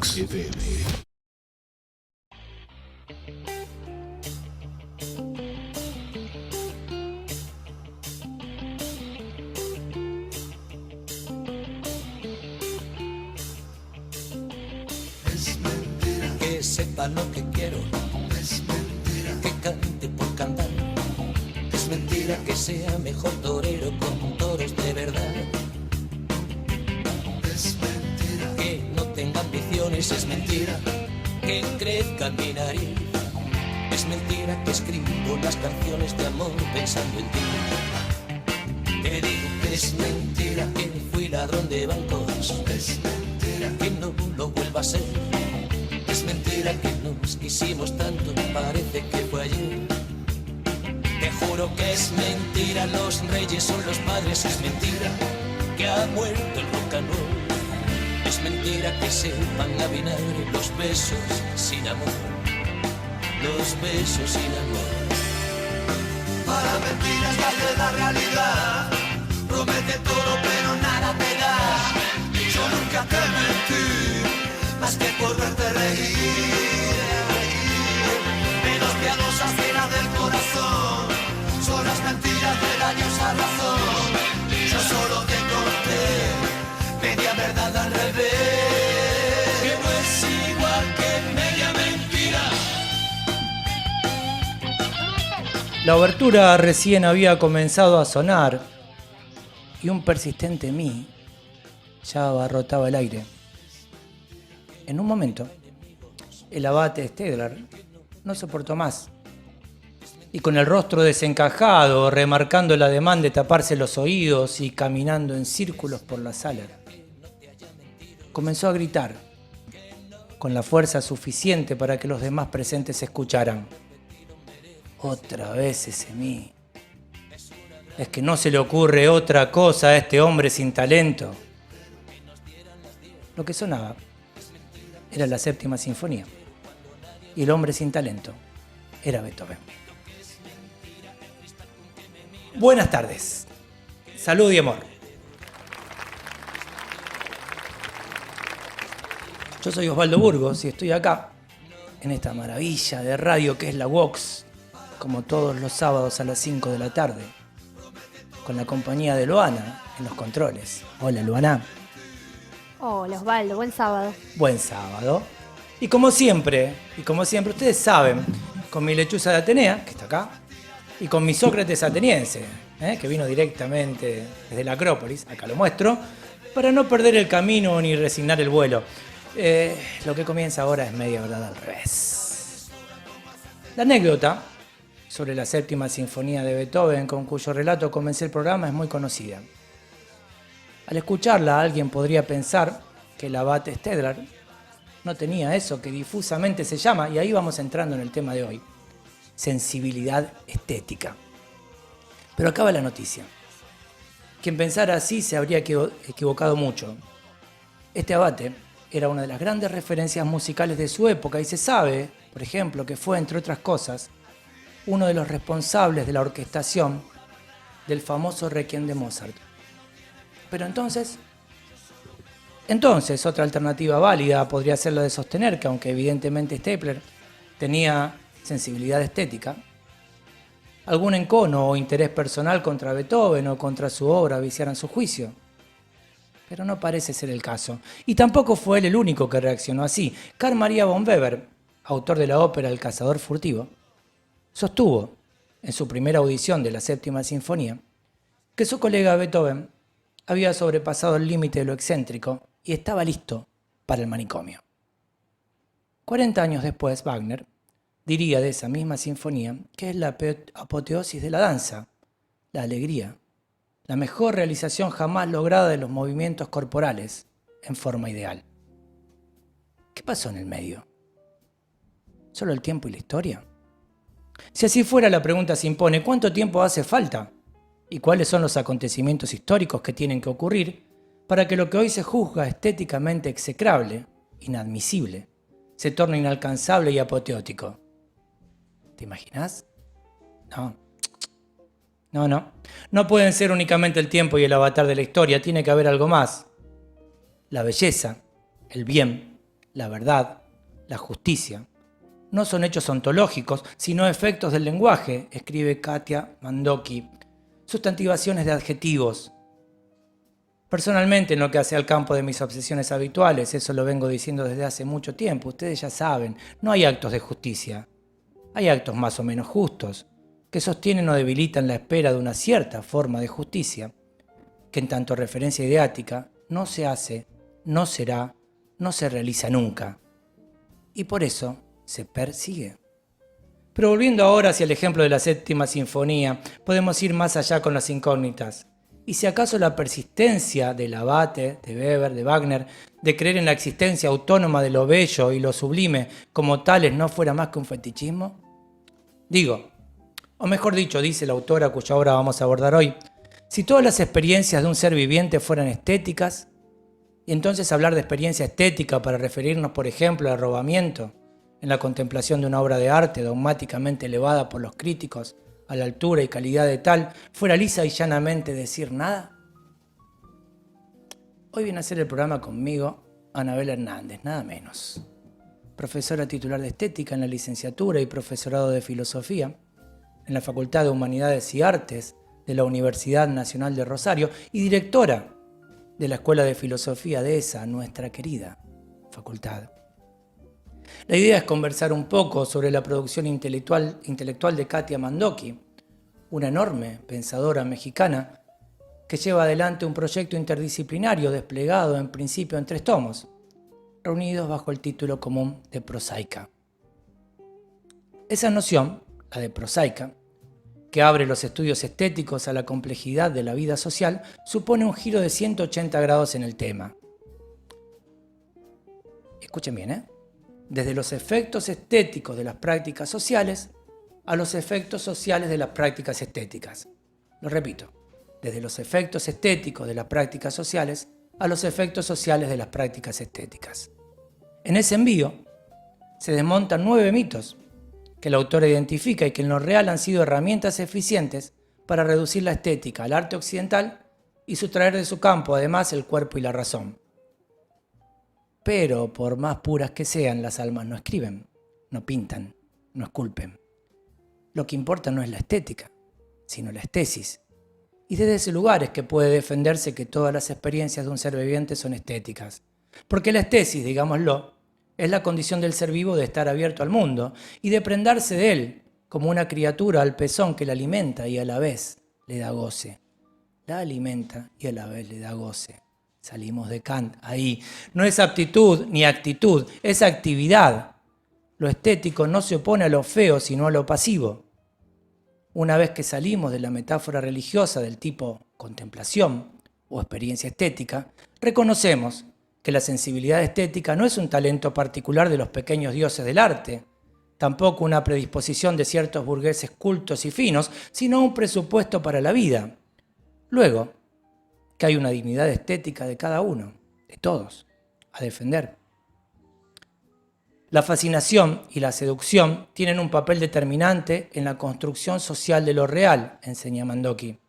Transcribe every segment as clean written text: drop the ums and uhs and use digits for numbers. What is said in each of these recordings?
Vox FM. Que sepa lo que quiero, es mentira. Que cante por cantar, es mentira. Que sea mejor torero con toros de verdad, es mentira. Que no tenga ambiciones, es mentira. Que crezca mi nariz, es mentira. Que escribo las canciones de amor pensando en ti. Te digo que es mentira. Que fui ladrón de bancos, es mentira. Que no lo vuelva a ser. Es mentira que nos quisimos tanto, parece que fue ayer. Te juro que es mentira, los reyes son los padres. Es mentira que ha muerto el rock and roll. Es mentira que sepan a vinagre los besos sin amor. Los besos sin amor. Para mentiras vale la realidad. Promete todo pero nada te da. Yo nunca te mentí, más que por verte reír. Menos piadosas que la del corazón, son las mentiras de daños a razón. Yo solo te conté media verdad al revés, que no es igual que media mentira. La obertura recién había comenzado a sonar y un persistente mí ya abarrotaba el aire. En un momento, el abate Stedler no soportó más y con el rostro desencajado, remarcando el ademán de taparse los oídos y caminando en círculos por la sala, comenzó a gritar con la fuerza suficiente para que los demás presentes escucharan. Otra vez ese mí. Es que no se le ocurre otra cosa a este hombre sin talento. Lo que sonaba era la séptima sinfonía y el hombre sin talento era Beethoven. Buenas tardes, salud y amor. Yo soy Osvaldo Burgos y estoy acá en esta maravilla de radio que es la Vox, como todos los sábados a las 5 de la tarde, con la compañía de Luana en los controles. Hola Luana. Hola Osvaldo, buen sábado. Buen sábado. Y como siempre, ustedes saben, con mi lechuza de Atenea, que está acá, y con mi Sócrates ateniense, que vino directamente desde la Acrópolis, acá lo muestro, para no perder el camino ni resignar el vuelo. Lo que comienza ahora es media verdad al revés. La anécdota sobre la séptima sinfonía de Beethoven, con cuyo relato comencé el programa, es muy conocida. Al escucharla, alguien podría pensar que el abate Stedler no tenía eso que difusamente se llama, y ahí vamos entrando en el tema de hoy, sensibilidad estética. Pero acaba la noticia. Quien pensara así se habría equivocado mucho. Este abate era una de las grandes referencias musicales de su época y se sabe, por ejemplo, que fue, entre otras cosas, uno de los responsables de la orquestación del famoso Requiem de Mozart. Pero entonces, otra alternativa válida podría ser la de sostener que, aunque evidentemente Stedler tenía sensibilidad estética, algún encono o interés personal contra Beethoven o contra su obra viciaran su juicio. Pero no parece ser el caso. Y tampoco fue él el único que reaccionó así. Carl Maria von Weber, autor de la ópera El cazador furtivo, sostuvo, en su primera audición de la séptima sinfonía, que su colega Beethoven había sobrepasado el límite de lo excéntrico y estaba listo para el manicomio. 40 años después, Wagner diría de esa misma sinfonía que es la apoteosis de la danza, la alegría, la mejor realización jamás lograda de los movimientos corporales en forma ideal. ¿Qué pasó en el medio? ¿Solo el tiempo y la historia? Si así fuera, la pregunta se impone: ¿cuánto tiempo hace falta? ¿Y cuáles son los acontecimientos históricos que tienen que ocurrir para que lo que hoy se juzga estéticamente execrable, inadmisible, se torne inalcanzable y apoteótico? ¿Te imaginas? No. No pueden ser únicamente el tiempo y el avatar de la historia, tiene que haber algo más. La belleza, el bien, la verdad, la justicia, no son hechos ontológicos, sino efectos del lenguaje, escribe Katia Mandoki. Sustantivaciones de adjetivos. Personalmente, en lo que hace al campo de mis obsesiones habituales, eso lo vengo diciendo desde hace mucho tiempo, ustedes ya saben, no hay actos de justicia. Hay actos más o menos justos, que sostienen o debilitan la espera de una cierta forma de justicia, que en tanto referencia ideática no se hace, no será, no se realiza nunca. Y por eso se persigue. Pero volviendo ahora hacia el ejemplo de la séptima sinfonía, podemos ir más allá con las incógnitas. ¿Y si acaso la persistencia del Abate, de Weber, de Wagner, de creer en la existencia autónoma de lo bello y lo sublime como tales no fuera más que un fetichismo? Digo, o mejor dicho, dice la autora cuya obra vamos a abordar hoy, si todas las experiencias de un ser viviente fueran estéticas, y entonces hablar de experiencia estética para referirnos, por ejemplo, al arrobamiento, en la contemplación de una obra de arte dogmáticamente elevada por los críticos a la altura y calidad de tal, fuera lisa y llanamente decir nada. Hoy viene a hacer el programa conmigo Anabel Hernández, nada menos. Profesora titular de Estética en la licenciatura y profesorado de Filosofía en la Facultad de Humanidades y Artes de la Universidad Nacional de Rosario y directora de la Escuela de Filosofía de esa, nuestra querida facultad. La idea es conversar un poco sobre la producción intelectual de Katia Mandoki, una enorme pensadora mexicana que lleva adelante un proyecto interdisciplinario desplegado en principio en 3 tomos, reunidos bajo el título común de prosaica. Esa noción, la de prosaica, que abre los estudios estéticos a la complejidad de la vida social, supone un giro de 180 grados en el tema. Escuchen bien, desde los efectos estéticos de las prácticas sociales a los efectos sociales de las prácticas estéticas. Lo repito, desde los efectos estéticos de las prácticas sociales a los efectos sociales de las prácticas estéticas. En ese envío se desmontan 9 mitos que la autora identifica y que en lo real han sido herramientas eficientes para reducir la estética al arte occidental y sustraer de su campo además el cuerpo y la razón. Pero por más puras que sean, las almas no escriben, no pintan, no esculpen. Lo que importa no es la estética, sino la estesis. Y desde ese lugar es que puede defenderse que todas las experiencias de un ser viviente son estéticas. Porque la estesis, digámoslo, es la condición del ser vivo de estar abierto al mundo y de prendarse de él como una criatura al pezón que la alimenta y a la vez le da goce. La alimenta y a la vez le da goce. Salimos de Kant ahí. No es aptitud ni actitud, es actividad. Lo estético no se opone a lo feo, sino a lo pasivo. Una vez que salimos de la metáfora religiosa del tipo contemplación o experiencia estética, reconocemos que la sensibilidad estética no es un talento particular de los pequeños dioses del arte, tampoco una predisposición de ciertos burgueses cultos y finos, sino un presupuesto para la vida. Luego, que hay una dignidad estética de cada uno, de todos, a defender. La fascinación y la seducción tienen un papel determinante en la construcción social de lo real, enseña Mandoki.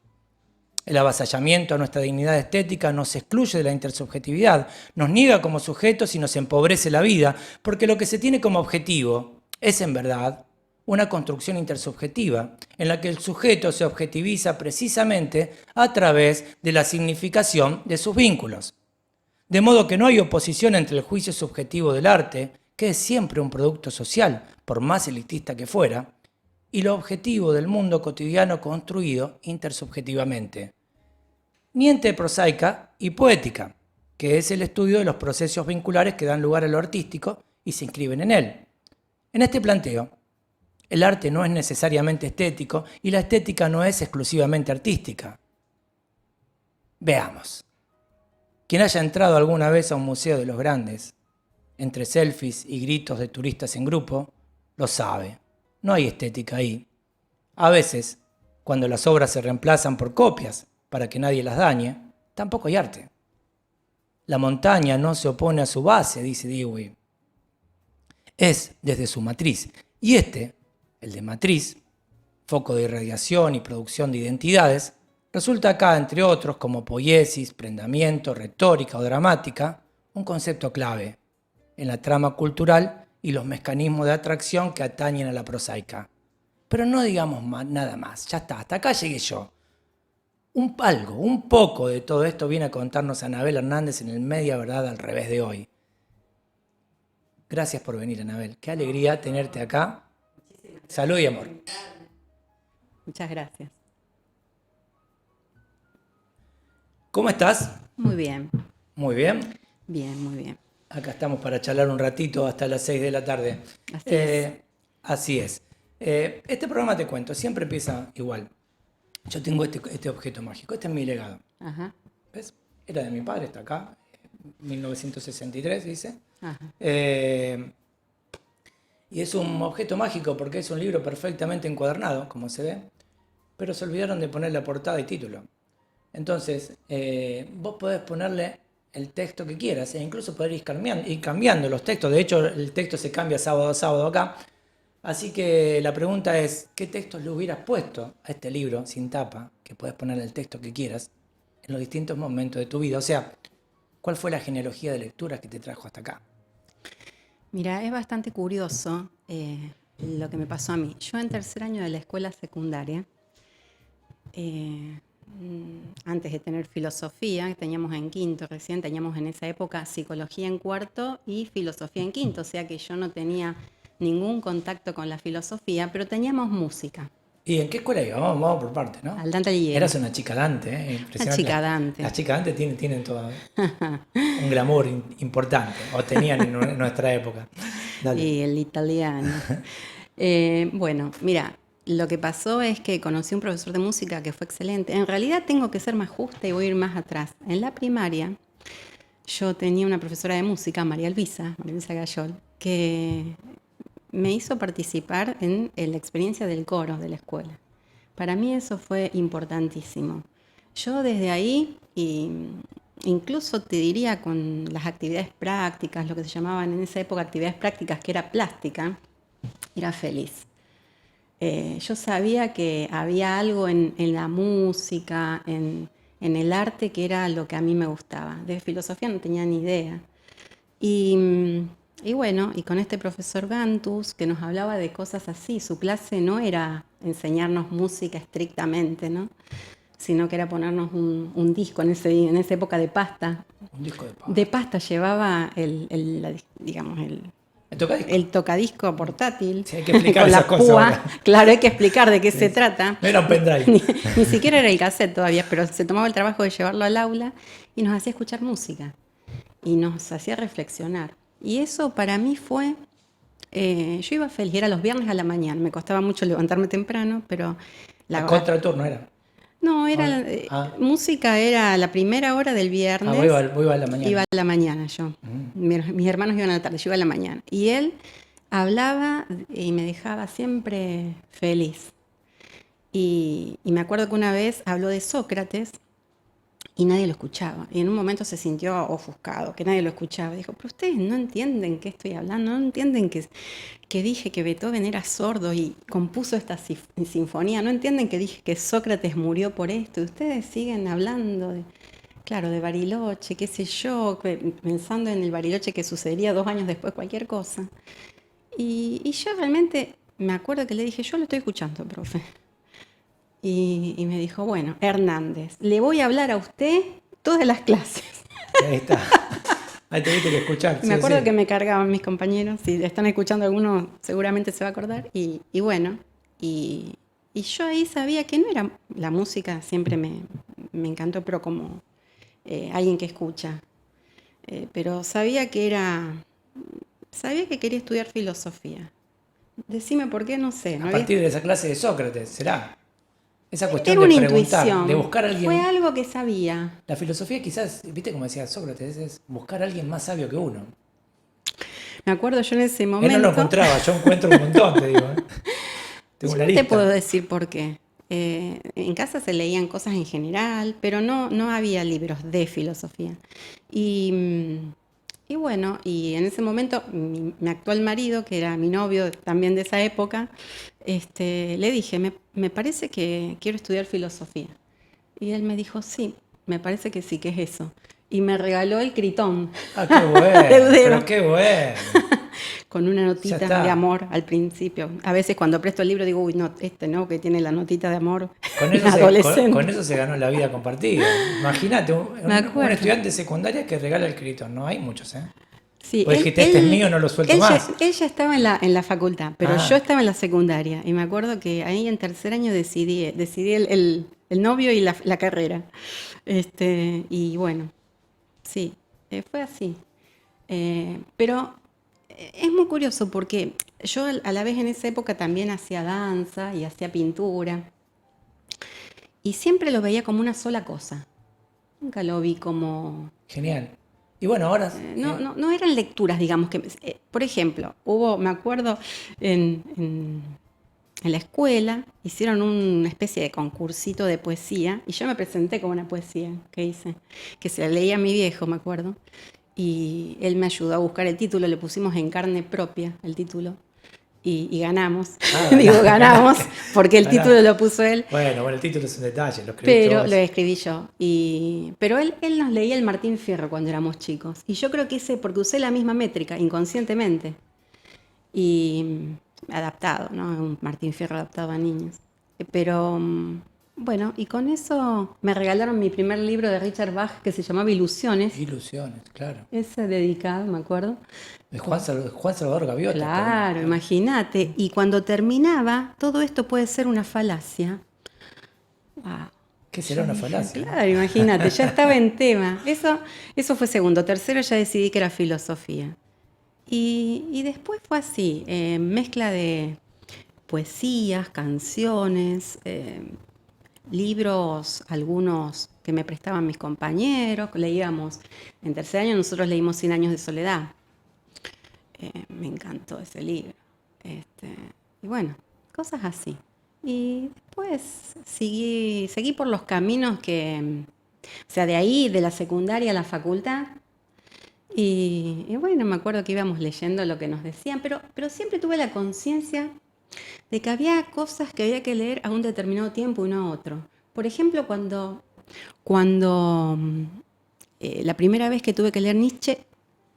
El avasallamiento a nuestra dignidad estética nos excluye de la intersubjetividad, nos niega como sujetos y nos empobrece la vida, porque lo que se tiene como objetivo es, en verdad, una construcción intersubjetiva, en la que el sujeto se objetiviza precisamente a través de la significación de sus vínculos. De modo que no hay oposición entre el juicio subjetivo del arte, que es siempre un producto social, por más elitista que fuera, y lo objetivo del mundo cotidiano construido intersubjetivamente. Ni entre prosaica y poética, que es el estudio de los procesos vinculares que dan lugar a lo artístico y se inscriben en él. En este planteo, el arte no es necesariamente estético y la estética no es exclusivamente artística. Veamos. Quien haya entrado alguna vez a un museo de los grandes, entre selfies y gritos de turistas en grupo, lo sabe. No hay estética ahí. A veces, cuando las obras se reemplazan por copias para que nadie las dañe, tampoco hay arte. La montaña no se opone a su base, dice Dewey. Es desde su matriz. Y el de matriz, foco de irradiación y producción de identidades, resulta acá, entre otros, como poiesis, prendamiento, retórica o dramática, un concepto clave. en la trama cultural y los mecanismos de atracción que atañen a la prosaica. Pero no digamos nada más, ya está, hasta acá llegué yo. Un poco de todo esto viene a contarnos Anabel Hernández en el Media Verdad al Revés de hoy. Gracias por venir, Anabel. Qué alegría tenerte acá. Salud y amor. Muchas gracias. ¿Cómo estás? Muy bien. Muy bien. Bien, muy bien. Acá estamos para charlar un ratito hasta las 6 de la tarde. Así es. Así es. Este programa, te cuento, siempre empieza igual. Yo tengo este objeto mágico, este es mi legado. Ajá. ¿Ves? Era de mi padre, está acá, 1963, dice. Ajá. Y es un objeto mágico porque es un libro perfectamente encuadernado, como se ve, pero se olvidaron de poner la portada y título. Entonces, vos podés ponerle el texto que quieras e incluso poder ir cambiando los textos. De hecho, el texto se cambia sábado a sábado acá. Así que la pregunta es, ¿qué textos le hubieras puesto a este libro sin tapa, que puedes ponerle el texto que quieras en los distintos momentos de tu vida? O sea, ¿cuál fue la genealogía de lecturas que te trajo hasta acá? Mira, es bastante curioso lo que me pasó a mí. Yo en tercer año de la escuela secundaria, antes de tener filosofía, que teníamos en quinto recién, teníamos en esa época psicología en cuarto y filosofía en quinto, o sea que yo no tenía ningún contacto con la filosofía, pero teníamos música. ¿Y en qué escuela ibas? Vamos por partes, ¿no? Al Dante Alighieri. Eras una chica Dante, ¿eh? Impresionante. Una chica Dante. Las chicas Dante tienen todo un glamour importante, o tenían en nuestra época. Dale. Y el italiano. Bueno, mira, lo que pasó es que conocí un profesor de música que fue excelente. En realidad tengo que ser más justa y voy a ir más atrás. En la primaria yo tenía una profesora de música, María Luisa Gayol, que me hizo participar en la experiencia del coro de la escuela. Para mí eso fue importantísimo. Yo desde ahí, incluso te diría con las actividades prácticas, lo que se llamaban en esa época actividades prácticas, que era plástica, era feliz. Yo sabía que había algo en la música, en el arte, que era lo que a mí me gustaba. De filosofía no tenía ni idea. Y bueno, y con este profesor Gantus, que nos hablaba de cosas así, su clase no era enseñarnos música estrictamente, ¿no? Sino que era ponernos un disco en esa época de pasta. Un disco de pasta. De pasta llevaba el tocadisco portátil. Sí, hay que explicar con esas la cosas púa. ahora. Claro, hay que explicar de qué se trata. No era un pendrive. Ni siquiera era el cassette todavía, pero se tomaba el trabajo de llevarlo al aula y nos hacía escuchar música. Y nos hacía reflexionar. Y eso para mí fue... yo iba feliz, era los viernes a la mañana. Me costaba mucho levantarme temprano, pero... La contraturno era. No, era música era la primera hora del viernes. Vos iba a la mañana. Iba a la mañana yo. Mis hermanos iban a la tarde, yo iba a la mañana. Y él hablaba y me dejaba siempre feliz. Y me acuerdo que una vez habló de Sócrates y nadie lo escuchaba. Y en un momento se sintió ofuscado, que nadie lo escuchaba. Dijo, pero ustedes no entienden qué estoy hablando, no entienden que dije que Beethoven era sordo y compuso esta sinfonía, no entienden que dije que Sócrates murió por esto. Y ustedes siguen hablando de Bariloche, qué sé yo, pensando en el Bariloche que sucedería 2 años después, cualquier cosa. Y yo realmente me acuerdo que le dije, yo lo estoy escuchando, profe. Y me dijo, bueno, Hernández, le voy a hablar a usted todas las clases. Ahí está. Ahí te viste que escuchar. Me acuerdo que me cargaban mis compañeros, si están escuchando alguno seguramente se va a acordar. Y bueno, y yo ahí sabía que no era la música, siempre me encantó, pero como alguien que escucha. Pero sabía que quería estudiar filosofía. Decime por qué, no sé. A partir de esa clase de Sócrates, ¿será? Esa cuestión Era una de preguntar, intuición, de buscar a alguien. fue algo que sabía. La filosofía quizás, viste como decía Sócrates, es buscar a alguien más sabio que uno. Me acuerdo yo en ese momento... Él no lo encontraba, yo encuentro un montón, te digo. Tengo yo una no lista. te puedo decir por qué. En casa se leían cosas en general, pero no había libros de filosofía. Y bueno, y en ese momento mi actual marido, que era mi novio también de esa época, le dije, me parece que quiero estudiar filosofía. Y él me dijo, sí, me parece que sí, que es eso. y me regaló el Critón. Ah, qué bueno, Deudero. pero qué bueno. Con una Ya notita está. de amor al principio. A veces cuando presto el libro digo, uy, no, este no, que tiene la notita de amor Con eso, adolescente. con eso se ganó la vida compartida. Imagínate, un acuerdo. estudiante de secundaria que regala el Critón. No hay muchos, ¿eh? Sí, Pues dijiste, este es mío, no lo suelto más. Él ya estaba en la facultad, pero Ah. yo estaba en la secundaria. Y me acuerdo que ahí en tercer año decidí el novio y la carrera. Y bueno, sí, fue así. Pero es muy curioso porque yo a la vez en esa época también hacía danza y hacía pintura. Y siempre lo veía como una sola cosa. Nunca lo vi como... Genial. Y bueno, ahora... No eran lecturas, digamos, que... por ejemplo, me acuerdo, en la escuela, hicieron una especie de concursito de poesía, y yo me presenté con una poesía que hice, que se la leía a mi viejo, me acuerdo, y él me ayudó a buscar el título, le pusimos En carne propia el título, y ganamos. Ah, Digo, ganamos, porque el Ganamos. título lo puso él. Bueno, el título es un detalle, lo escribiste Pero vos. lo escribí yo. Pero él nos leía el Martín Fierro cuando éramos chicos. Y yo creo que porque usé la misma métrica, inconscientemente. Y adaptado, ¿no? Un Martín Fierro adaptado a niños. Pero bueno, y con eso me regalaron mi primer libro de Richard Bach que se llamaba Ilusiones. Ilusiones, claro. Ese dedicado, me acuerdo. De Juan Salvador Gaviota. Claro, imagínate. Y cuando terminaba, todo esto puede ser una falacia. Wow. ¿Qué será una falacia? Claro, imagínate, ya estaba en tema. Eso fue segundo. Tercero ya decidí que era filosofía. Y después fue así, mezcla de poesías, canciones, libros, algunos que me prestaban mis compañeros, leíamos, en tercer año nosotros leímos 100 años de soledad. Me encantó ese libro. Y bueno, cosas así. Y después seguí por los caminos o sea, de ahí, de la secundaria a la facultad. Y bueno, me acuerdo que íbamos leyendo lo que nos decían, pero siempre tuve la conciencia de que había cosas que había que leer a un determinado tiempo y no a otro. Por ejemplo, cuando la primera vez que tuve que leer Nietzsche,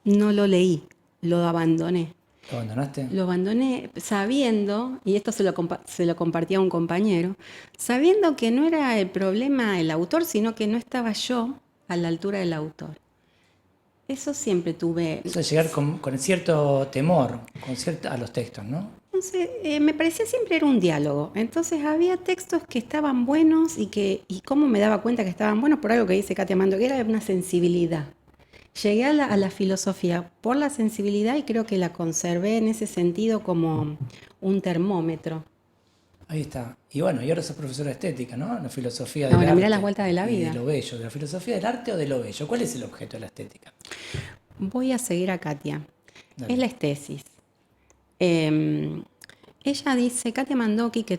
no lo leí, lo abandoné. ¿Lo abandonaste? Lo abandoné sabiendo, y esto se lo compartía a un compañero, sabiendo que no era el problema el autor, sino que no estaba yo a la altura del autor. Eso siempre tuve. Eso es llegar con cierto temor a los textos, ¿no? Entonces, me parecía siempre era un diálogo. Entonces había textos que estaban buenos y cómo me daba cuenta que estaban buenos por algo que dice Katia Mando, que era una sensibilidad. Llegué a la filosofía por la sensibilidad y creo que la conservé en ese sentido como un termómetro. Ahí está. Y bueno, y ahora sos profesora de estética, ¿no? La filosofía del Ahora, arte. mirá las vueltas de la y vida. de lo bello. ¿De la filosofía del arte o de lo bello? ¿Cuál es el objeto de la estética? Voy a seguir a Katia. Dale. Es la estesis. Ella dice, Katia Mandoki, que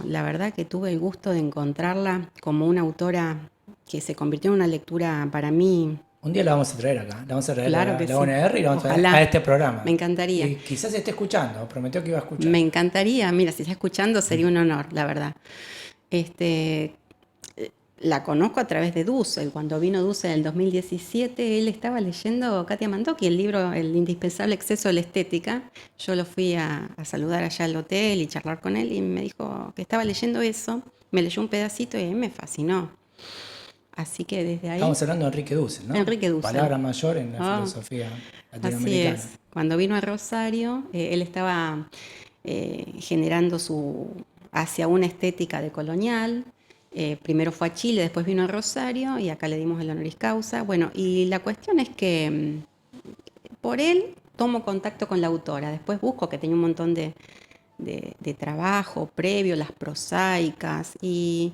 la verdad que tuve el gusto de encontrarla como una autora que se convirtió en una lectura para mí. Un día la vamos a traer acá. La vamos a traer Claro a que la sí. UNR y la vamos a traer Ojalá. a este programa. Me encantaría. Y quizás esté escuchando. Prometió que iba a escuchar. Me encantaría, mira, si está escuchando sería un honor, la verdad. La conozco a través de Dussel. Cuando vino Dussel en el 2017, él estaba leyendo Katia Mandoki, el libro El indispensable exceso de la estética. Yo lo fui a saludar allá al hotel y charlar con él y me dijo que estaba leyendo eso. Me leyó un pedacito y me fascinó. Así que desde ahí... Estamos hablando de Enrique Dussel, ¿no? Enrique Dussel. Palabra mayor en la filosofía Así latinoamericana. es. Cuando vino a Rosario, él estaba generando hacia una estética de colonial. Primero fue a Chile, después vino a Rosario y acá le dimos el honoris causa. Bueno, y la cuestión es que por él tomo contacto con la autora. Después busco, que tenía un montón de trabajo previo, las prosaicas y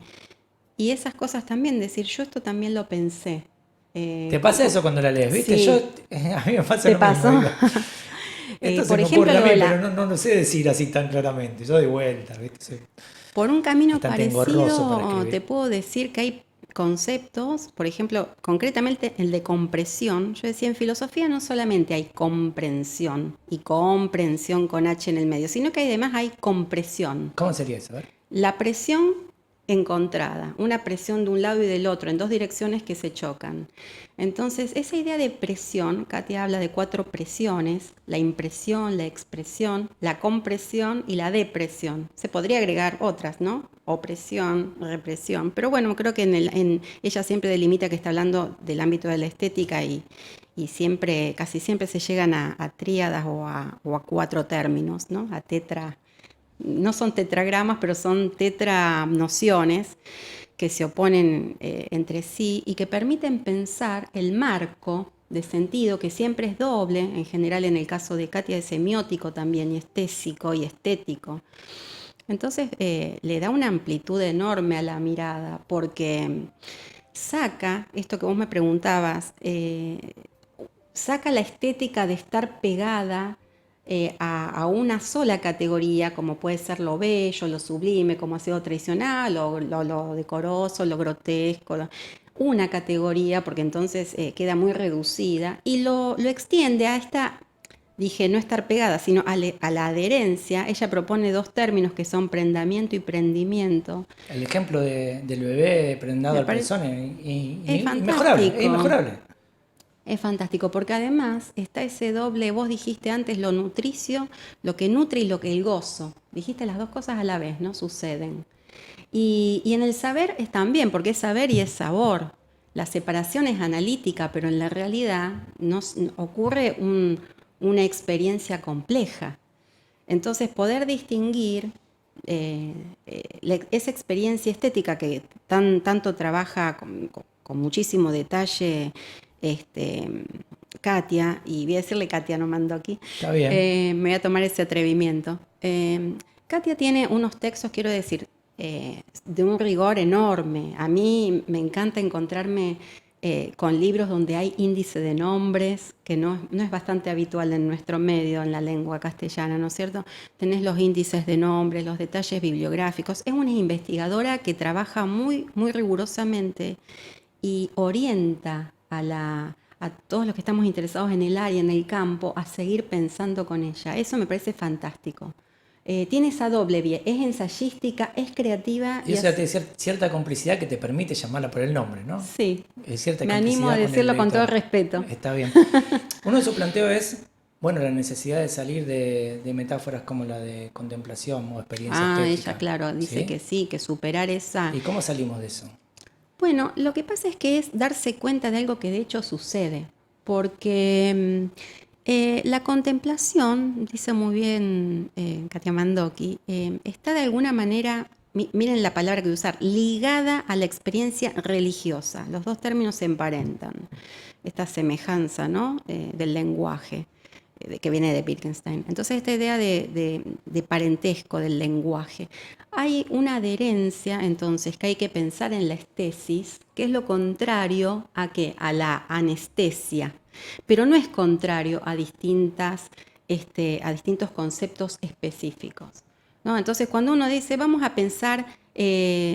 esas cosas también. Decir, yo esto también lo pensé. ¿Te pasa eso cuando la lees? ¿Viste? Sí. A mí me pasa ¿Te lo pasó? mismo. Digo, esto se Por me ejemplo, ocurre a mí, lo de la- pero no sé decir así tan claramente. Yo doy vuelta, ¿viste? Por un camino Bastante engorroso para parecido, escribir. te puedo decir que hay conceptos, por ejemplo, concretamente el de compresión. Yo decía, en filosofía no solamente hay comprensión y comprensión con H en el medio, sino que además hay compresión. ¿Cómo sería eso? A ver. La presión encontrada, una presión de un lado y del otro, en dos direcciones que se chocan. Entonces, esa idea de presión, Katia habla de 4 presiones: la impresión, la expresión, la compresión y la depresión. Se podría agregar otras, ¿no? Opresión, represión. Pero bueno, creo que ella siempre delimita que está hablando del ámbito de la estética y siempre, casi siempre se llegan a tríadas o a 4 términos, ¿no? A tetra. No son tetragramas, pero son tetranociones que se oponen entre sí y que permiten pensar el marco de sentido, que siempre es doble, en general en el caso de Katia es semiótico también, y estésico y estético. Entonces le da una amplitud enorme a la mirada, porque saca, esto que vos me preguntabas, saca la estética de estar pegada a una sola categoría, como puede ser lo bello, lo sublime, como ha sido tradicional, lo decoroso, lo grotesco, una categoría, porque entonces queda muy reducida, y lo extiende a esta, dije, no estar pegada, sino a la adherencia. Ella propone 2 términos que son prendamiento y prendimiento. El ejemplo del bebé prendado al pezón es fantástico. Es inmejorable. Es fantástico, porque además está ese doble, vos dijiste antes lo nutricio, lo que nutre y lo que el gozo. Dijiste las 2 cosas a la vez, ¿no? Suceden. Y en el saber es también, porque es saber y es sabor. La separación es analítica, pero en la realidad ocurre una experiencia compleja. Entonces, poder distinguir esa experiencia estética que tanto trabaja con muchísimo detalle Katia, y voy a decirle Katia, no mando aquí. Está bien. Me voy a tomar ese atrevimiento. Katia tiene unos textos, quiero decir, de un rigor enorme. A mí me encanta encontrarme con libros donde hay índice de nombres, que no es bastante habitual en nuestro medio, en la lengua castellana, ¿no es cierto? Tenés los índices de nombres, los detalles bibliográficos. Es una investigadora que trabaja muy, muy rigurosamente y orienta a todos los que estamos interesados en el área, en el campo, a seguir pensando con ella. Eso me parece fantástico. Tiene esa doble vía, es ensayística, es creativa. Y eso tiene cierta complicidad que te permite llamarla por el nombre, ¿no? Sí, Es cierta me animo a decirlo con todo respeto. Está bien. Uno de sus planteos es, bueno, la necesidad de salir de metáforas como la de contemplación o experiencia estética. Ella, claro, dice que sí, que superar esa... ¿Y cómo salimos de eso? Bueno, lo que pasa es que es darse cuenta de algo que de hecho sucede, porque la contemplación, dice muy bien Katia Mandoki, está de alguna manera, miren la palabra que voy a usar, ligada a la experiencia religiosa. Los 2 términos se emparentan, esta semejanza, ¿no? Del lenguaje que viene de Wittgenstein. Entonces, esta idea de parentesco del lenguaje. Hay una adherencia, entonces, que hay que pensar en la estesis, que es lo contrario a ¿qué? A la anestesia, pero no es contrario a distintos conceptos específicos, ¿no? Entonces, cuando uno dice, vamos a pensar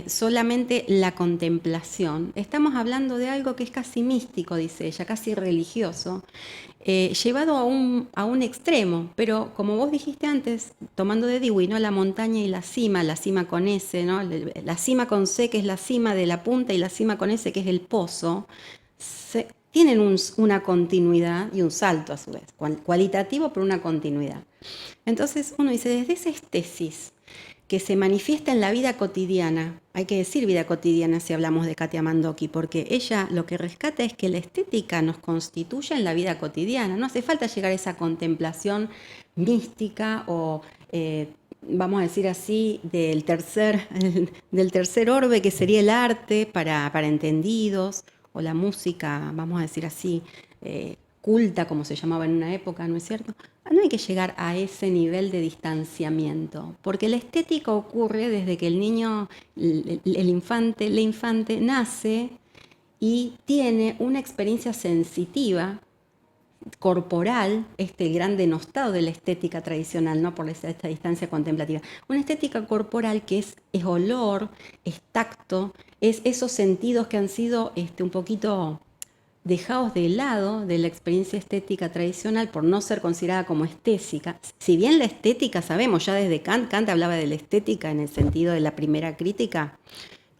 solamente la contemplación, estamos hablando de algo que es casi místico, dice ella, casi religioso, llevado a un extremo, pero como vos dijiste antes, tomando de Dewey, ¿no? La montaña y la cima con S, ¿no? La cima con C, que es la cima de la punta, y la cima con S, que es el pozo, tienen una continuidad y un salto a su vez, cualitativo, pero una continuidad. Entonces uno dice, desde esa estesis que se manifiesta en la vida cotidiana, hay que decir vida cotidiana si hablamos de Katia Mandoki, porque ella lo que rescata es que la estética nos constituye en la vida cotidiana. No hace falta llegar a esa contemplación mística o, vamos a decir así, del tercer orbe, que sería el arte para entendidos, o la música, vamos a decir así, culta, como se llamaba en una época, ¿no es cierto? No hay que llegar a ese nivel de distanciamiento, porque la estética ocurre desde que el niño, la infante nace y tiene una experiencia sensitiva, corporal, gran denostado de la estética tradicional, ¿no? Por esta distancia contemplativa. Una estética corporal que es olor, es tacto, es esos sentidos que han sido un poquito dejados de lado de la experiencia estética tradicional por no ser considerada como estética. Si bien la estética, sabemos, ya desde Kant hablaba de la estética en el sentido de la primera crítica,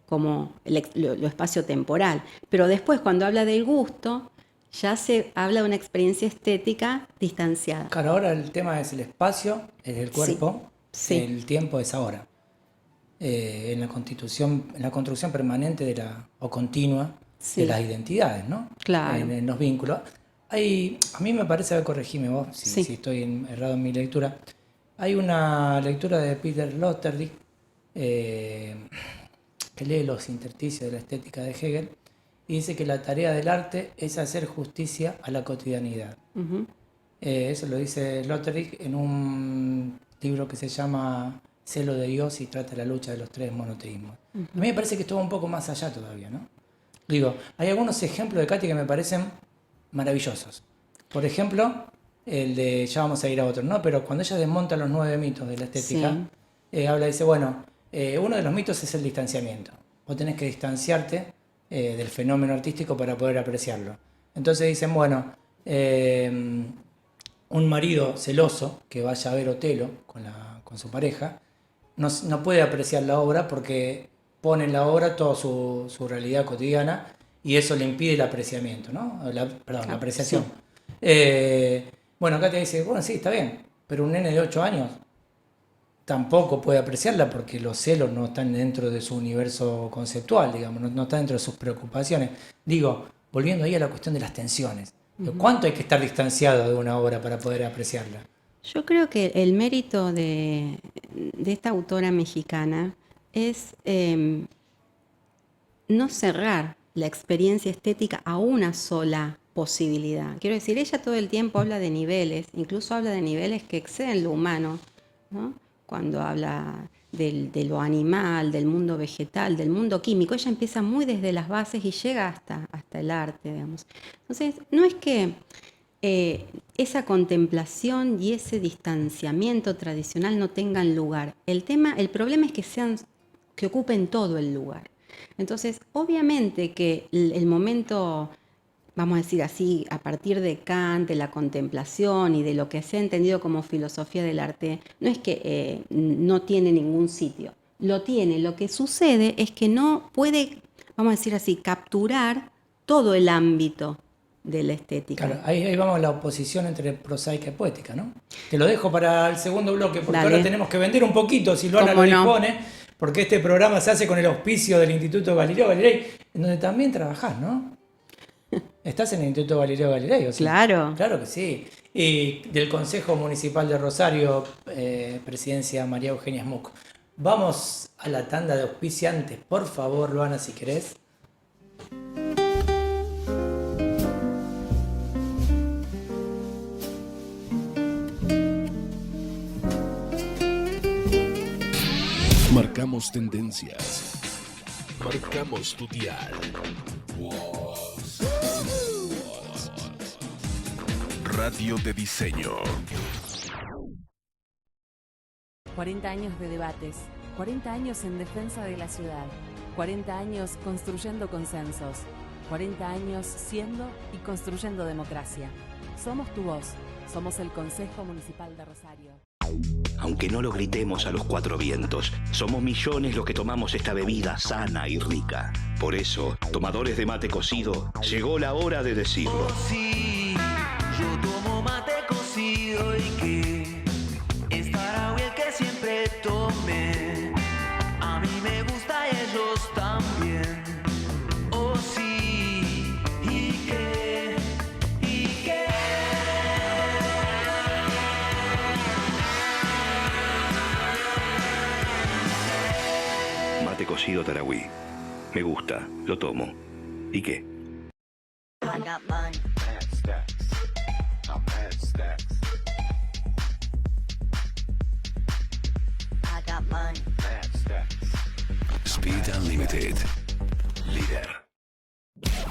como lo espacio-temporal. Pero después, cuando habla del gusto, ya se habla de una experiencia estética distanciada. Claro, ahora el tema es el espacio, es el cuerpo, Sí. el tiempo es ahora. En la construcción permanente o continua Sí. de las identidades, ¿no? Claro. En los vínculos. A mí me parece, corregime vos Sí. si estoy errado en mi lectura, hay una lectura de Peter Sloterdijk que lee los intersticios de la estética de Hegel y dice que la tarea del arte es hacer justicia a la cotidianidad. Ujú. Eso lo dice Sloterdijk en un libro que se llama Celo de Dios y trata la lucha de los tres monoteísmos. A mí me parece que esto va un poco más allá todavía, ¿no? Digo, hay algunos ejemplos de Katy que me parecen maravillosos. Por ejemplo, el de, ya vamos a ir a otro, ¿no? Pero cuando ella desmonta los 9 mitos de la estética, dice, bueno, uno de los mitos es el distanciamiento. Vos tenés que distanciarte del fenómeno artístico para poder apreciarlo. Entonces dicen, bueno, un marido celoso que vaya a ver Otelo con su pareja, no puede apreciar la obra porque pone en la obra toda su realidad cotidiana y eso le impide el apreciamiento, ¿no? La apreciación. Sí. Bueno, acá te dice, bueno, sí, está bien, pero un nene de 8 años tampoco puede apreciarla porque los celos no están dentro de su universo conceptual, digamos, no están dentro de sus preocupaciones. Digo, volviendo ahí a la cuestión de las tensiones, ¿cuánto hay que estar distanciado de una obra para poder apreciarla? Yo creo que el mérito de esta autora mexicana es no cerrar la experiencia estética a una sola posibilidad. Quiero decir, ella todo el tiempo habla de niveles, incluso habla de niveles que exceden lo humano, ¿no? Cuando habla de lo animal, del mundo vegetal, del mundo químico, ella empieza muy desde las bases y llega hasta el arte, digamos. Entonces, no es que esa contemplación y ese distanciamiento tradicional no tengan lugar. El problema es que ocupen todo el lugar. Entonces, obviamente que el momento, vamos a decir así, a partir de Kant, de la contemplación y de lo que se ha entendido como filosofía del arte, no es que no tiene ningún sitio. Lo tiene. Lo que sucede es que no puede, vamos a decir así, capturar todo el ámbito de la estética. Claro, ahí vamos a la oposición entre prosaica y poética, ¿no? Te lo dejo para el segundo bloque, porque Dale. ahora tenemos que vender un poquito, Silvana lo dispone, porque este programa se hace con el auspicio del Instituto Galileo Galilei, en donde también trabajás, ¿no? ¿Estás en el Instituto Galileo Galilei? ¿O sí? Claro. Claro que sí. Y del Consejo Municipal de Rosario, presidencia María Eugenia Smuck. Vamos a la tanda de auspiciantes, por favor, Luana, si querés. Marcamos tendencias. Marcamos tu dial. Radio de diseño. 40 años de debates, 40 años en defensa de la ciudad, 40 años construyendo consensos, 40 años siendo y construyendo democracia. Somos tu voz, somos el Consejo Municipal de Rosario. Aunque no lo gritemos a los cuatro vientos, somos millones los que tomamos esta bebida sana y rica. Por eso, tomadores de mate cocido, llegó la hora de decirlo. Oh, sí, yo tomo mate cocido y que estará bien que siempre tome. A mí me gusta y ellos también. Oh, sí, y que. Mate cocido Tarahui. Me gusta, lo tomo. ¿Y qué? I got mine. I got mine. Speed Unlimited. Líder.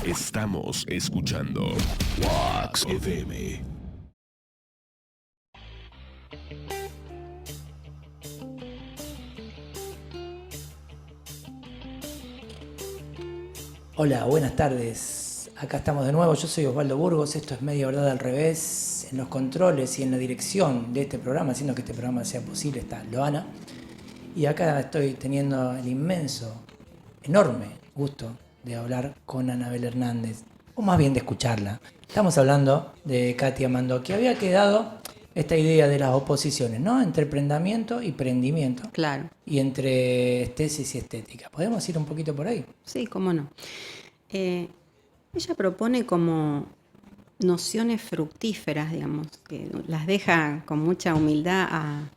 Estamos escuchando Wax FM. Hola, buenas tardes. Acá estamos de nuevo. Yo soy Osvaldo Burgos. Esto es Media Verdad al Revés. En los controles y en la dirección de este programa, haciendo que este programa sea posible, está Loana. Y acá estoy teniendo el inmenso enorme gusto de hablar con Anabel Hernández, o más bien de escucharla. Estamos hablando de Katia Mandó, que había quedado esta idea de las oposiciones, ¿no? Entre prendamiento y prendimiento. Claro. Y entre estesis y estética. ¿Podemos ir un poquito por ahí? Sí, cómo no. Ella propone como nociones fructíferas, digamos, que las deja con mucha humildad a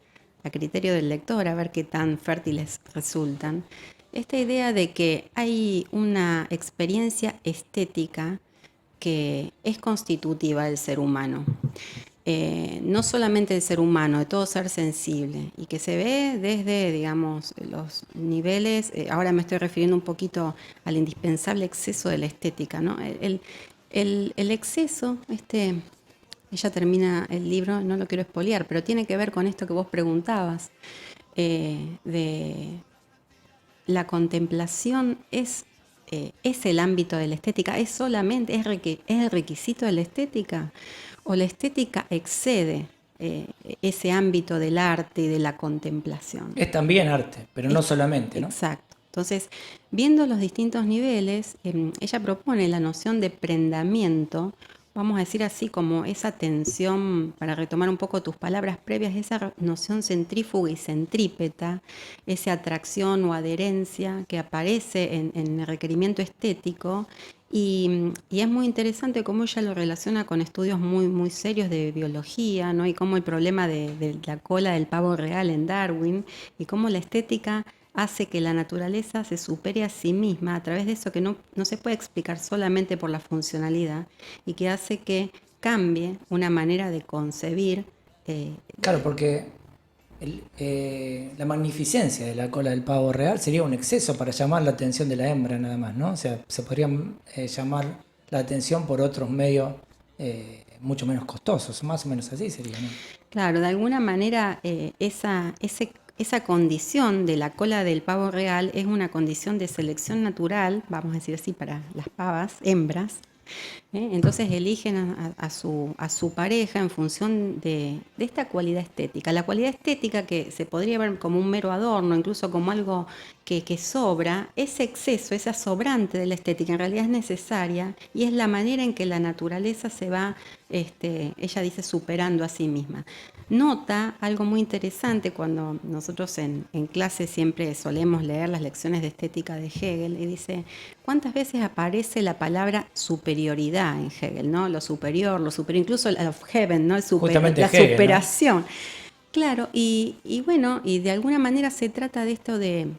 criterio del lector, a ver qué tan fértiles resultan. Esta idea de que hay una experiencia estética que es constitutiva del ser humano. No solamente del ser humano, de todo ser sensible, y que se ve desde, digamos, los niveles, ahora me estoy refiriendo un poquito al indispensable exceso de la estética, ¿no? El exceso, ella termina el libro, no lo quiero espolear, pero tiene que ver con esto que vos preguntabas, de la contemplación es el ámbito de la estética, es el requisito de la estética, o la estética excede ese ámbito del arte y de la contemplación. Es también arte, pero no solamente, ¿no? Exacto. Entonces, viendo los distintos niveles, ella propone la noción de prendamiento, vamos a decir así, como esa tensión, para retomar un poco tus palabras previas, esa noción centrífuga y centrípeta, esa atracción o adherencia que aparece en el requerimiento estético. Y es muy interesante cómo ella lo relaciona con estudios muy, muy serios de biología, ¿no? Y cómo el problema de la cola del pavo real en Darwin, y cómo la estética hace que la naturaleza se supere a sí misma a través de eso que no se puede explicar solamente por la funcionalidad, y que hace que cambie una manera de concebir. Claro, porque la magnificencia de la cola del pavo real sería un exceso para llamar la atención de la hembra nada más, ¿no? O sea, se podría llamar la atención por otros medios mucho menos costosos, más o menos así sería, ¿no? Claro, de alguna manera esa condición de la cola del pavo real es una condición de selección natural, vamos a decir así, para las pavas, hembras. Entonces eligen a su pareja en función de esta cualidad estética. La cualidad estética, que se podría ver como un mero adorno, incluso como algo que sobra, ese exceso, esa sobrante de la estética, en realidad es necesaria, y es la manera en que la naturaleza se va, ella dice, superando a sí misma. Nota algo muy interesante cuando nosotros en clase siempre solemos leer las lecciones de estética de Hegel, y dice, ¿cuántas veces aparece la palabra superioridad en Hegel, ¿no? Lo superior, incluso el of heaven, ¿no? La Hegel, superación. ¿No? Claro, y bueno, y de alguna manera se trata de esto de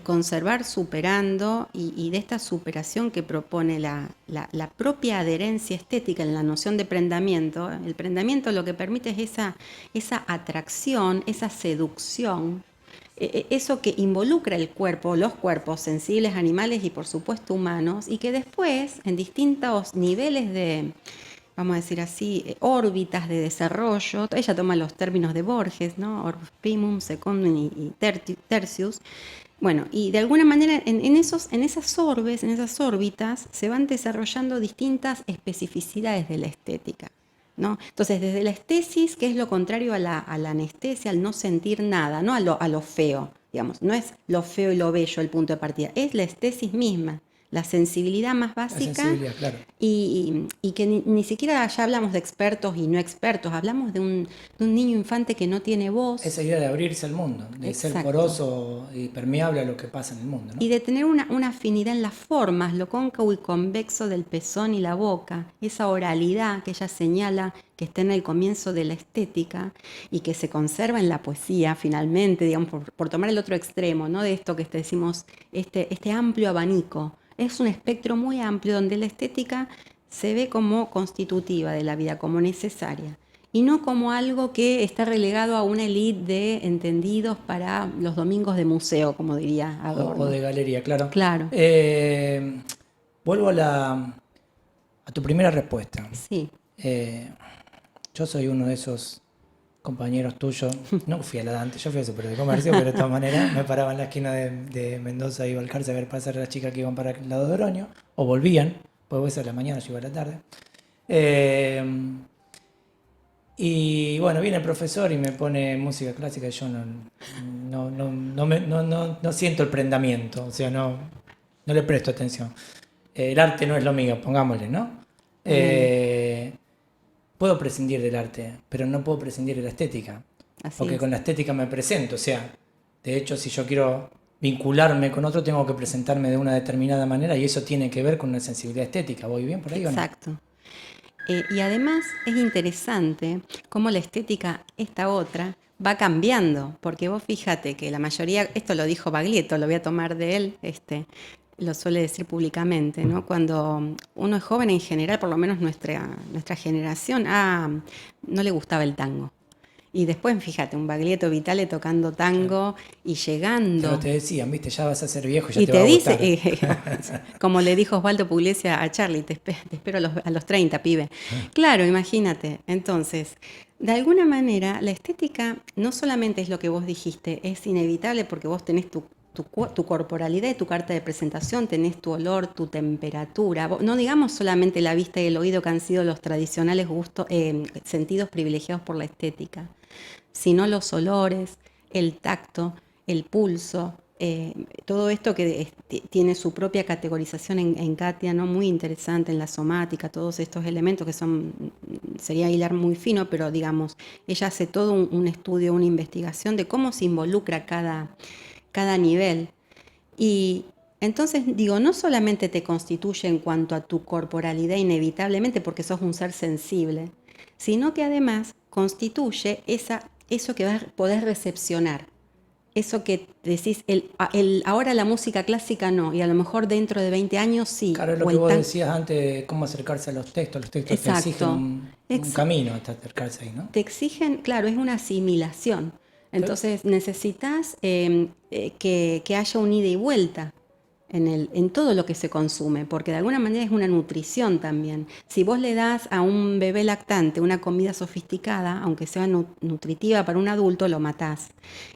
conservar superando, y de esta superación que propone la propia adherencia estética en la noción de prendamiento. El prendamiento lo que permite es esa atracción, esa seducción, eso que involucra el cuerpo, los cuerpos sensibles, animales y por supuesto humanos, y que después en distintos niveles de, vamos a decir así, órbitas de desarrollo, ella toma los términos de Borges, ¿no? Orbis primum, secundum y tertius. Bueno, y de alguna manera en esas orbes, en esas órbitas, se van desarrollando distintas especificidades de la estética, ¿no? Entonces, desde la estesis, que es lo contrario a la anestesia, al no sentir nada, no a lo feo, digamos, no es lo feo y lo bello el punto de partida, es la estesis misma, la sensibilidad más básica, claro. y que ni siquiera ya hablamos de expertos y no expertos, hablamos de un niño infante que no tiene voz. Esa idea de abrirse al mundo, de Exacto. ser poroso y permeable a lo que pasa en el mundo, ¿no? Y de tener una afinidad en las formas, lo cóncavo y convexo del pezón y la boca, esa oralidad que ella señala que está en el comienzo de la estética y que se conserva en la poesía finalmente, digamos, por tomar el otro extremo, ¿no? De esto que decimos, este amplio abanico. Es un espectro muy amplio donde la estética se ve como constitutiva de la vida, como necesaria, y no como algo que está relegado a una élite de entendidos para los domingos de museo, como diría Adorno. O de galería, claro. Claro. Vuelvo a tu primera respuesta. Sí. Yo soy uno de esos compañeros tuyos, no fui a la Dante, yo fui a Super de Comercio, pero de todas maneras me paraba en la esquina de Mendoza y Balcarce a ver pasar a las chicas que iban para el lado de Oroño, o volvían, pues vos a la mañana, yo iba a la tarde. Y bueno, viene el profesor y me pone música clásica, y yo no siento el prendamiento, o sea, no le presto atención. El arte no es lo mío, pongámosle, ¿no? Puedo prescindir del arte, pero no puedo prescindir de la estética. Porque con la estética me presento, o sea, de hecho, si yo quiero vincularme con otro, tengo que presentarme de una determinada manera y eso tiene que ver con una sensibilidad estética. ¿Voy bien por ahí o no? Exacto. Y además es interesante cómo la estética, esta otra, va cambiando, porque vos fíjate que la mayoría, esto lo dijo Baglietto, lo voy a tomar de él, lo suele decir públicamente, ¿no? Cuando uno es joven en general, por lo menos nuestra generación, no le gustaba el tango. Y después, fíjate, un Baglietto Vitale tocando tango y llegando. Pero te decían, viste, ya vas a ser viejo, ya y te va a gustar. dice, como le dijo Osvaldo Pugliese a Charlie, te espero a los 30, pibe. Claro, imagínate. Entonces, de alguna manera, la estética no solamente es lo que vos dijiste, es inevitable porque vos tenés tu corporalidad y tu carta de presentación, tenés tu olor, tu temperatura. No digamos solamente la vista y el oído, que han sido los tradicionales sentidos privilegiados por la estética, sino los olores, el tacto, el pulso, todo esto que tiene su propia categorización en Katia, ¿no? Muy interesante en la somática, todos estos elementos que sería hilar muy fino, pero digamos, ella hace todo un estudio, una investigación de cómo se involucra cada nivel. Y entonces, digo, no solamente te constituye en cuanto a tu corporalidad inevitablemente porque sos un ser sensible, sino que además constituye eso que podés recepcionar. Eso que decís, ahora la música clásica no, y a lo mejor dentro de 20 años sí. Claro, es lo que vos decías antes de cómo acercarse a los textos te exigen un camino hasta acercarse ahí, ¿no? Te exigen, claro, es una asimilación. Entonces necesitas que haya un ida y vuelta en todo lo que se consume, porque de alguna manera es una nutrición también. Si vos le das a un bebé lactante una comida sofisticada, aunque sea nutritiva para un adulto, lo matás.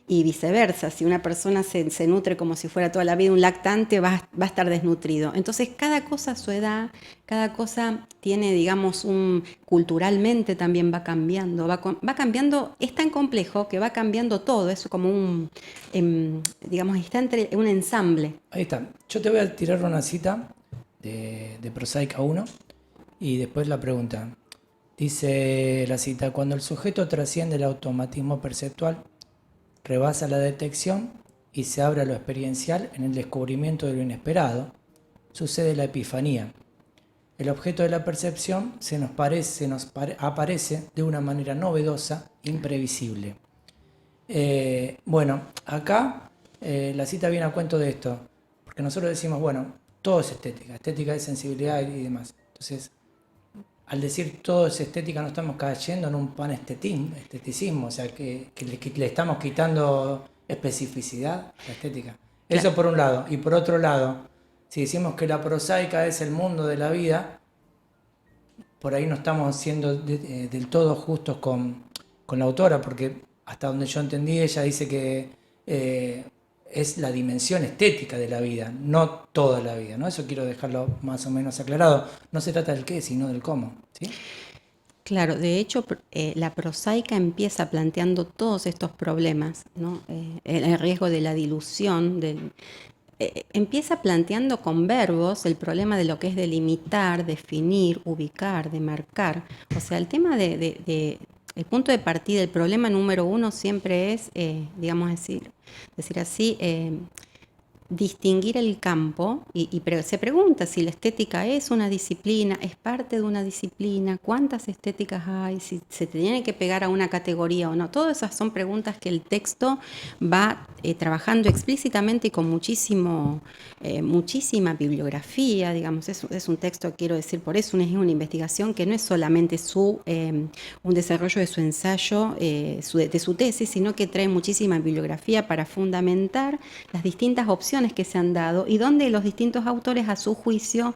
Y viceversa, si una persona se nutre como si fuera toda la vida un lactante, va a estar desnutrido. Entonces cada cosa a su edad, cada cosa tiene, digamos, culturalmente también va cambiando, va cambiando, es tan complejo que va cambiando todo, es como digamos, está entre un ensamble. Ahí está. Yo te voy a tirar una cita de Prosaica 1 y después la pregunta. Dice la cita: cuando el sujeto trasciende el automatismo perceptual, rebasa la detección y se abre a lo experiencial en el descubrimiento de lo inesperado, sucede la epifanía. El objeto de la percepción aparece de una manera novedosa, imprevisible. Bueno, acá la cita viene a cuento de esto, porque nosotros decimos, bueno, todo es estética es sensibilidad y demás. Entonces, al decir todo es estética, no estamos cayendo en un panesteticismo, o sea, que le estamos quitando especificidad a la estética. Claro. Eso por un lado. Y por otro lado, si decimos que la prosaica es el mundo de la vida, por ahí no estamos siendo del todo justos con la autora, porque hasta donde yo entendí, ella dice que es la dimensión estética de la vida, no toda la vida, ¿no? Eso quiero dejarlo más o menos aclarado. No se trata del qué, sino del cómo, ¿sí? Claro, de hecho, la prosaica empieza planteando todos estos problemas, ¿no? El riesgo de la dilución, empieza planteando con verbos el problema de lo que es delimitar, definir, ubicar, demarcar. O sea, el tema el punto de partida, el problema número uno siempre es, digamos decir así, distinguir el campo pero se pregunta si la estética es una disciplina, es parte de una disciplina, cuántas estéticas hay, si se tiene que pegar a una categoría o no. Todas esas son preguntas que el texto va trabajando explícitamente y con muchísima bibliografía, digamos. Es un texto, quiero decir, por eso es una investigación que no es solamente un desarrollo de su ensayo, de su tesis, sino que trae muchísima bibliografía para fundamentar las distintas opciones que se han dado y donde los distintos autores a su juicio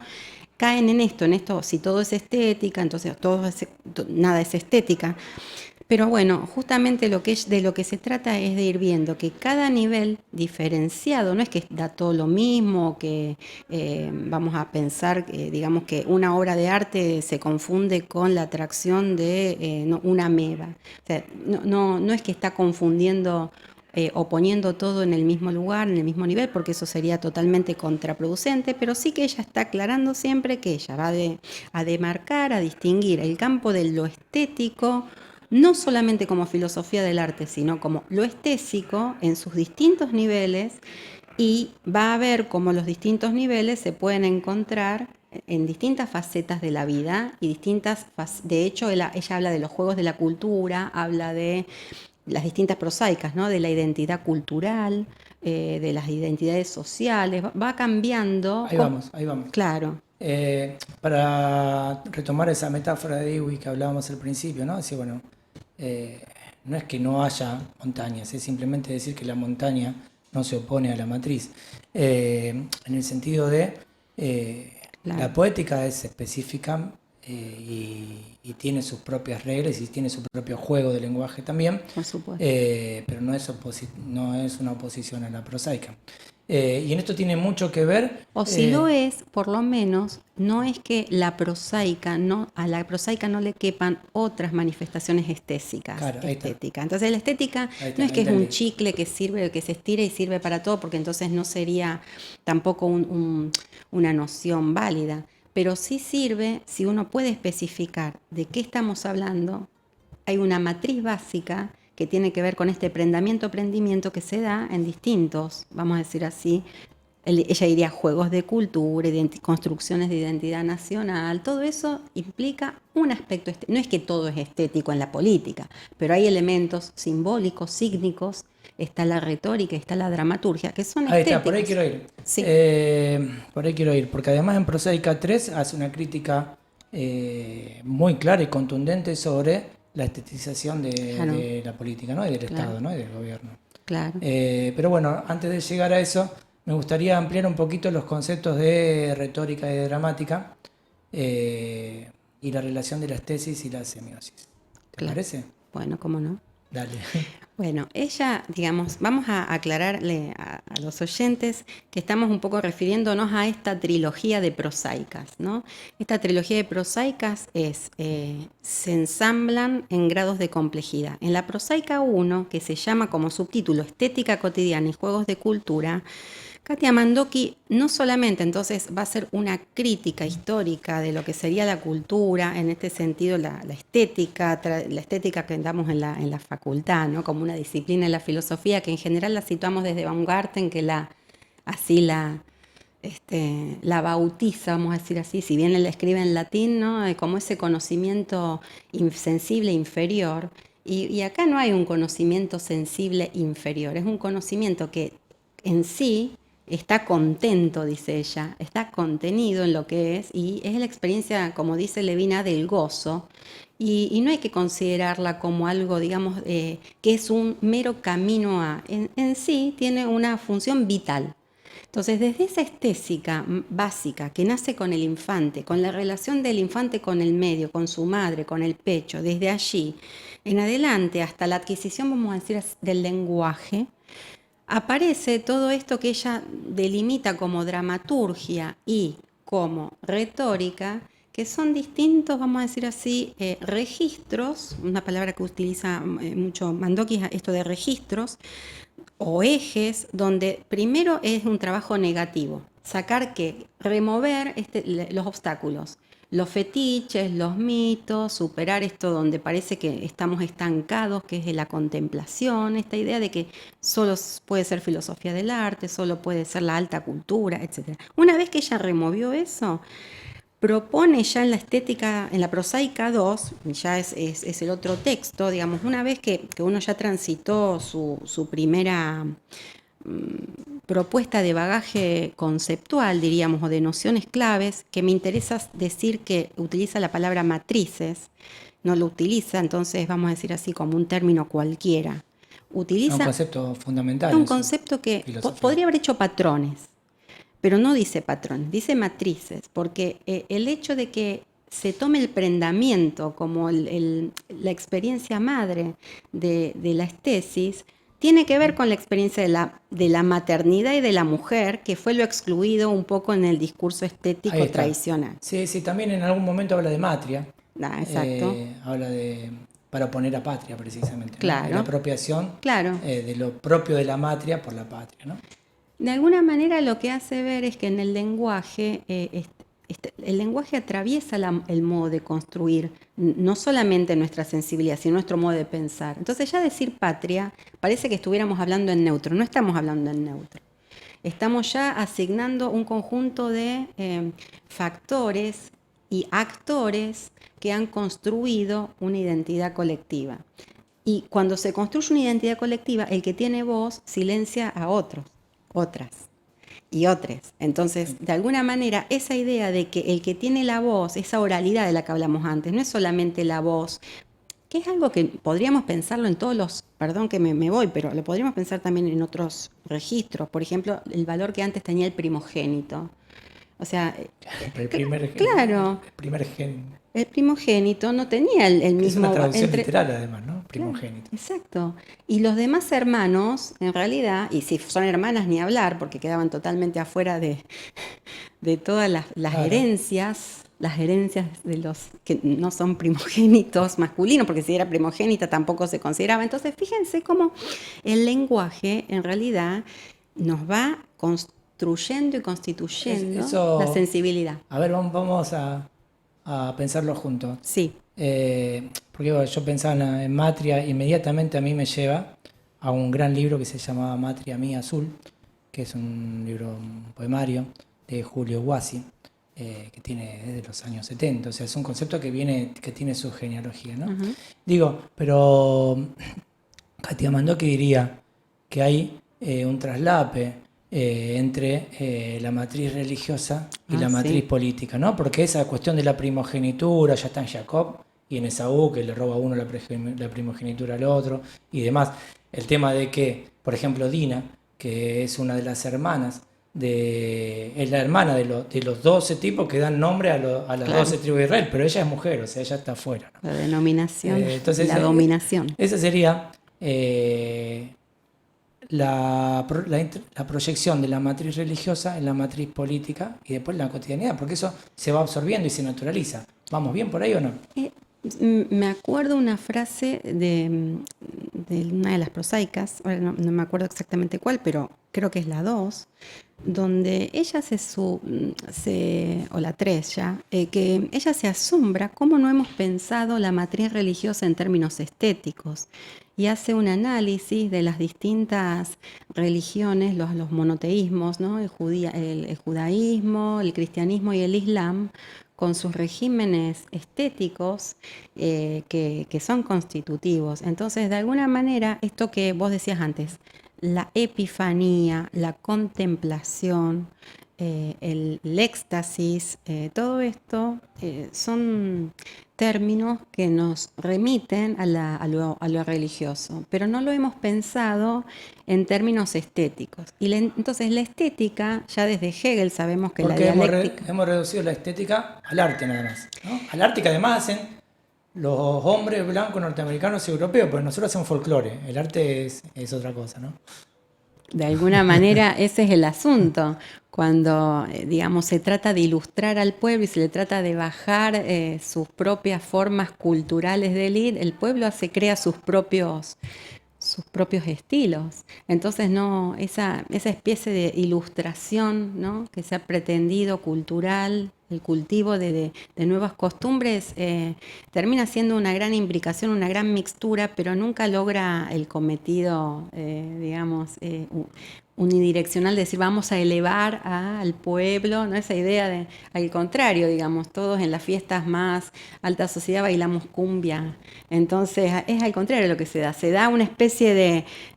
caen en esto, si todo es estética, entonces nada es estética. Pero bueno, justamente de lo que se trata es de ir viendo que cada nivel diferenciado, no es que da todo lo mismo, que vamos a pensar, digamos que una obra de arte se confunde con la atracción de una ameba. O sea, no es que está confundiendo o poniendo todo en el mismo lugar, en el mismo nivel, porque eso sería totalmente contraproducente, pero sí que ella está aclarando siempre que ella va a demarcar, a distinguir el campo de lo estético, no solamente como filosofía del arte, sino como lo estético en sus distintos niveles, y va a ver cómo los distintos niveles se pueden encontrar en distintas facetas de la vida y de hecho ella habla de los juegos de la cultura, habla de las distintas prosaicas, ¿no? De la identidad cultural, de las identidades sociales, va cambiando. Ahí vamos. Claro. Para retomar esa metáfora de Dewey que hablábamos al principio, ¿no? Decir, bueno, no es que no haya montañas, es simplemente decir que la montaña no se opone a la matriz. En el sentido de Claro. la poética es específica y tiene sus propias reglas y tiene su propio juego de lenguaje también, Por supuesto. pero no es una oposición a la prosaica. Y en esto tiene mucho que ver. O si lo es, por lo menos, no es que a la prosaica no le quepan otras manifestaciones estéticas. Claro, ahí está. Entonces la estética Ahí está, no es que es entendí. un chicle que sirve, que se estira y sirve para todo, porque entonces no sería tampoco una noción válida. Pero sí sirve si uno puede especificar de qué estamos hablando. Hay una matriz básica que tiene que ver con este prendimiento que se da en distintos, vamos a decir así, ella diría juegos de cultura, construcciones de identidad nacional, todo eso implica un aspecto, no es que todo es estético en la política, pero hay elementos simbólicos, sígnicos, está la retórica, está la dramaturgia, que son Ahí estéticos. está, por ahí quiero ir. Sí. Por ahí quiero ir, porque además en Prosaica 3 hace una crítica muy clara y contundente sobre la estetización de la política, ¿no? Y del Estado, ¿no? Y del gobierno. Claro. Pero bueno, antes de llegar a eso, me gustaría ampliar un poquito los conceptos de retórica y de dramática y la relación de las tesis y la semiosis. ¿Te parece? Bueno, ¿cómo no? Dale. Bueno, ella, digamos, vamos a aclararle a los oyentes que estamos un poco refiriéndonos a esta trilogía de prosaicas, ¿no? Esta trilogía de prosaicas se ensamblan en grados de complejidad. En la prosaica 1, que se llama como subtítulo Estética cotidiana y juegos de cultura, Katia Mandoki no solamente entonces va a ser una crítica histórica de lo que sería la cultura, en este sentido la estética que damos en la facultad, ¿no? Como una disciplina en la filosofía que en general la situamos desde Baumgarten, que la bautiza, vamos a decir así, si bien él la escribe en latín, ¿no? Como ese conocimiento sensible inferior. Y acá no hay un conocimiento sensible inferior, es un conocimiento que en sí está contento, dice ella, está contenido en lo que es, y es la experiencia, como dice Levina, del gozo, y no hay que considerarla como algo, digamos, que es un mero camino a, en sí tiene una función vital. Entonces, desde esa estética básica que nace con el infante, con la relación del infante con el medio, con su madre, con el pecho, desde allí en adelante hasta la adquisición, vamos a decir, del lenguaje, aparece todo esto que ella delimita como dramaturgia y como retórica, que son distintos, vamos a decir así, registros, una palabra que utiliza mucho Mandoki, esto de registros, o ejes, donde primero es un trabajo negativo, remover los obstáculos, los fetiches, los mitos, superar esto donde parece que estamos estancados, que es de la contemplación, esta idea de que solo puede ser filosofía del arte, solo puede ser la alta cultura, etc. Una vez que ella removió eso, propone ya en la estética, en la prosaica 2, ya es el otro texto, digamos, una vez que uno ya transitó su primera propuesta de bagaje conceptual, diríamos, o de nociones claves, que me interesa decir que utiliza la palabra matrices, no lo utiliza, entonces vamos a decir así como un término cualquiera. Utiliza un concepto fundamental. un concepto que podría haber hecho patrones, pero no dice patrones, dice matrices, porque el hecho de que se tome el prendamiento como la experiencia madre de la estesis, tiene que ver con la experiencia de la maternidad y de la mujer, que fue lo excluido un poco en el discurso estético tradicional. Sí, también en algún momento habla de matria. Exacto. Habla de para oponer a patria, precisamente, ¿no? Claro. La apropiación Claro. de lo propio de la matria por la patria, ¿no? De alguna manera lo que hace ver es que en el lenguaje, el lenguaje atraviesa el modo de construir, no solamente nuestra sensibilidad, sino nuestro modo de pensar. Entonces ya decir patria parece que estuviéramos hablando en neutro, no estamos hablando en neutro. Estamos ya asignando un conjunto de factores y actores que han construido una identidad colectiva. Y cuando se construye una identidad colectiva, el que tiene voz silencia a otros, otras y otros. Entonces, de alguna manera, esa idea de que el que tiene la voz, esa oralidad de la que hablamos antes, no es solamente la voz, que es algo que podríamos pensarlo en todos los, perdón que me voy, pero lo podríamos pensar también en otros registros. Por ejemplo, el valor que antes tenía el primogénito. O sea, El primer gen. El primogénito no tenía el mismo... Es una traducción literal, además, ¿no? Primogénito. Claro, exacto. Y los demás hermanos, en realidad, y si son hermanas ni hablar, porque quedaban totalmente afuera de todas las Claro. herencias, las herencias de los que no son primogénitos masculinos, porque si era primogénita tampoco se consideraba. Entonces, fíjense cómo el lenguaje, en realidad, nos va construyendo y constituyendo Eso- la sensibilidad. A ver, vamos a pensarlo juntos. Sí. Porque yo pensaba en Matria, inmediatamente a mí me lleva a un gran libro que se llamaba Matria Mía Azul, que es un poemario de Julio Guasi, que tiene desde los años 70. O sea, es un concepto que tiene su genealogía, ¿no? Ujú. Digo, pero Katia Mandoki diría que hay un traslape entre la matriz religiosa y la matriz sí. política, ¿no? Porque esa cuestión de la primogenitura ya está en Jacob y en Esaú, que le roba a uno la primogenitura al otro y demás. El tema de que, por ejemplo, Dina, que es una de las hermanas, es la hermana de los 12 tipos que dan nombre a las Claro. 12 tribus de Israel, pero ella es mujer, o sea, ella está afuera, ¿no? La denominación, Entonces, la dominación. Esa sería la proyección de la matriz religiosa en la matriz política y después en la cotidianidad, porque eso se va absorbiendo y se naturaliza. ¿Vamos bien por ahí o no? Me acuerdo una frase de una de las prosaicas, ahora no me acuerdo exactamente cuál, pero creo que es la 2, donde ella o la 3 ya, que ella se asombra cómo no hemos pensado la matriz religiosa en términos estéticos y hace un análisis de las distintas religiones, los monoteísmos, ¿no? El judaísmo, el cristianismo y el islam, con sus regímenes estéticos que son constitutivos. Entonces, de alguna manera, esto que vos decías antes, la epifanía, la contemplación, el éxtasis, todo esto son términos que nos remiten a lo religioso, pero no lo hemos pensado en términos estéticos. Y entonces la estética, ya desde Hegel sabemos que Porque la dialéctica... hemos reducido la estética al arte nada más, ¿no? Al arte que además hacen los hombres blancos norteamericanos y europeos, porque nosotros hacemos folclore, el arte es otra cosa, ¿no? De alguna manera ese es el asunto, cuando digamos se trata de ilustrar al pueblo y se le trata de bajar sus propias formas culturales de élite, el pueblo crea sus propios estilos. Entonces no, esa especie de ilustración, ¿no?, que se ha pretendido cultural, el cultivo de nuevas costumbres, termina siendo una gran imbricación, una gran mixtura, pero nunca logra el cometido, digamos, unidireccional de decir vamos a elevar al pueblo, ¿no? Esa idea de, al contrario, digamos, todos en las fiestas más alta sociedad bailamos cumbia. Entonces es al contrario lo que se da una especie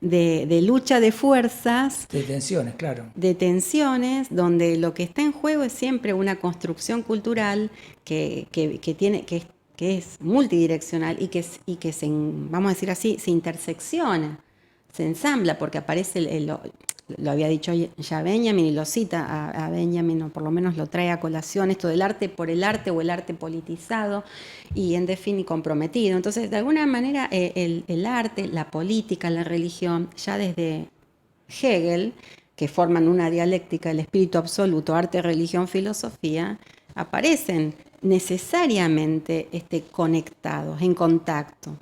de lucha de fuerzas, De tensiones, claro. de tensiones, donde lo que está en juego es siempre una construcción cultural que es multidireccional y que vamos a decir así, se intersecciona, se ensambla, porque aparece lo había dicho ya Benjamin y lo cita a Benjamin, o por lo menos lo trae a colación, esto del arte por el arte o el arte politizado y en definitiva comprometido. Entonces, de alguna manera, el arte, la política, la religión, ya desde Hegel, que forman una dialéctica del espíritu absoluto, arte, religión, filosofía, aparecen necesariamente conectados, en contacto.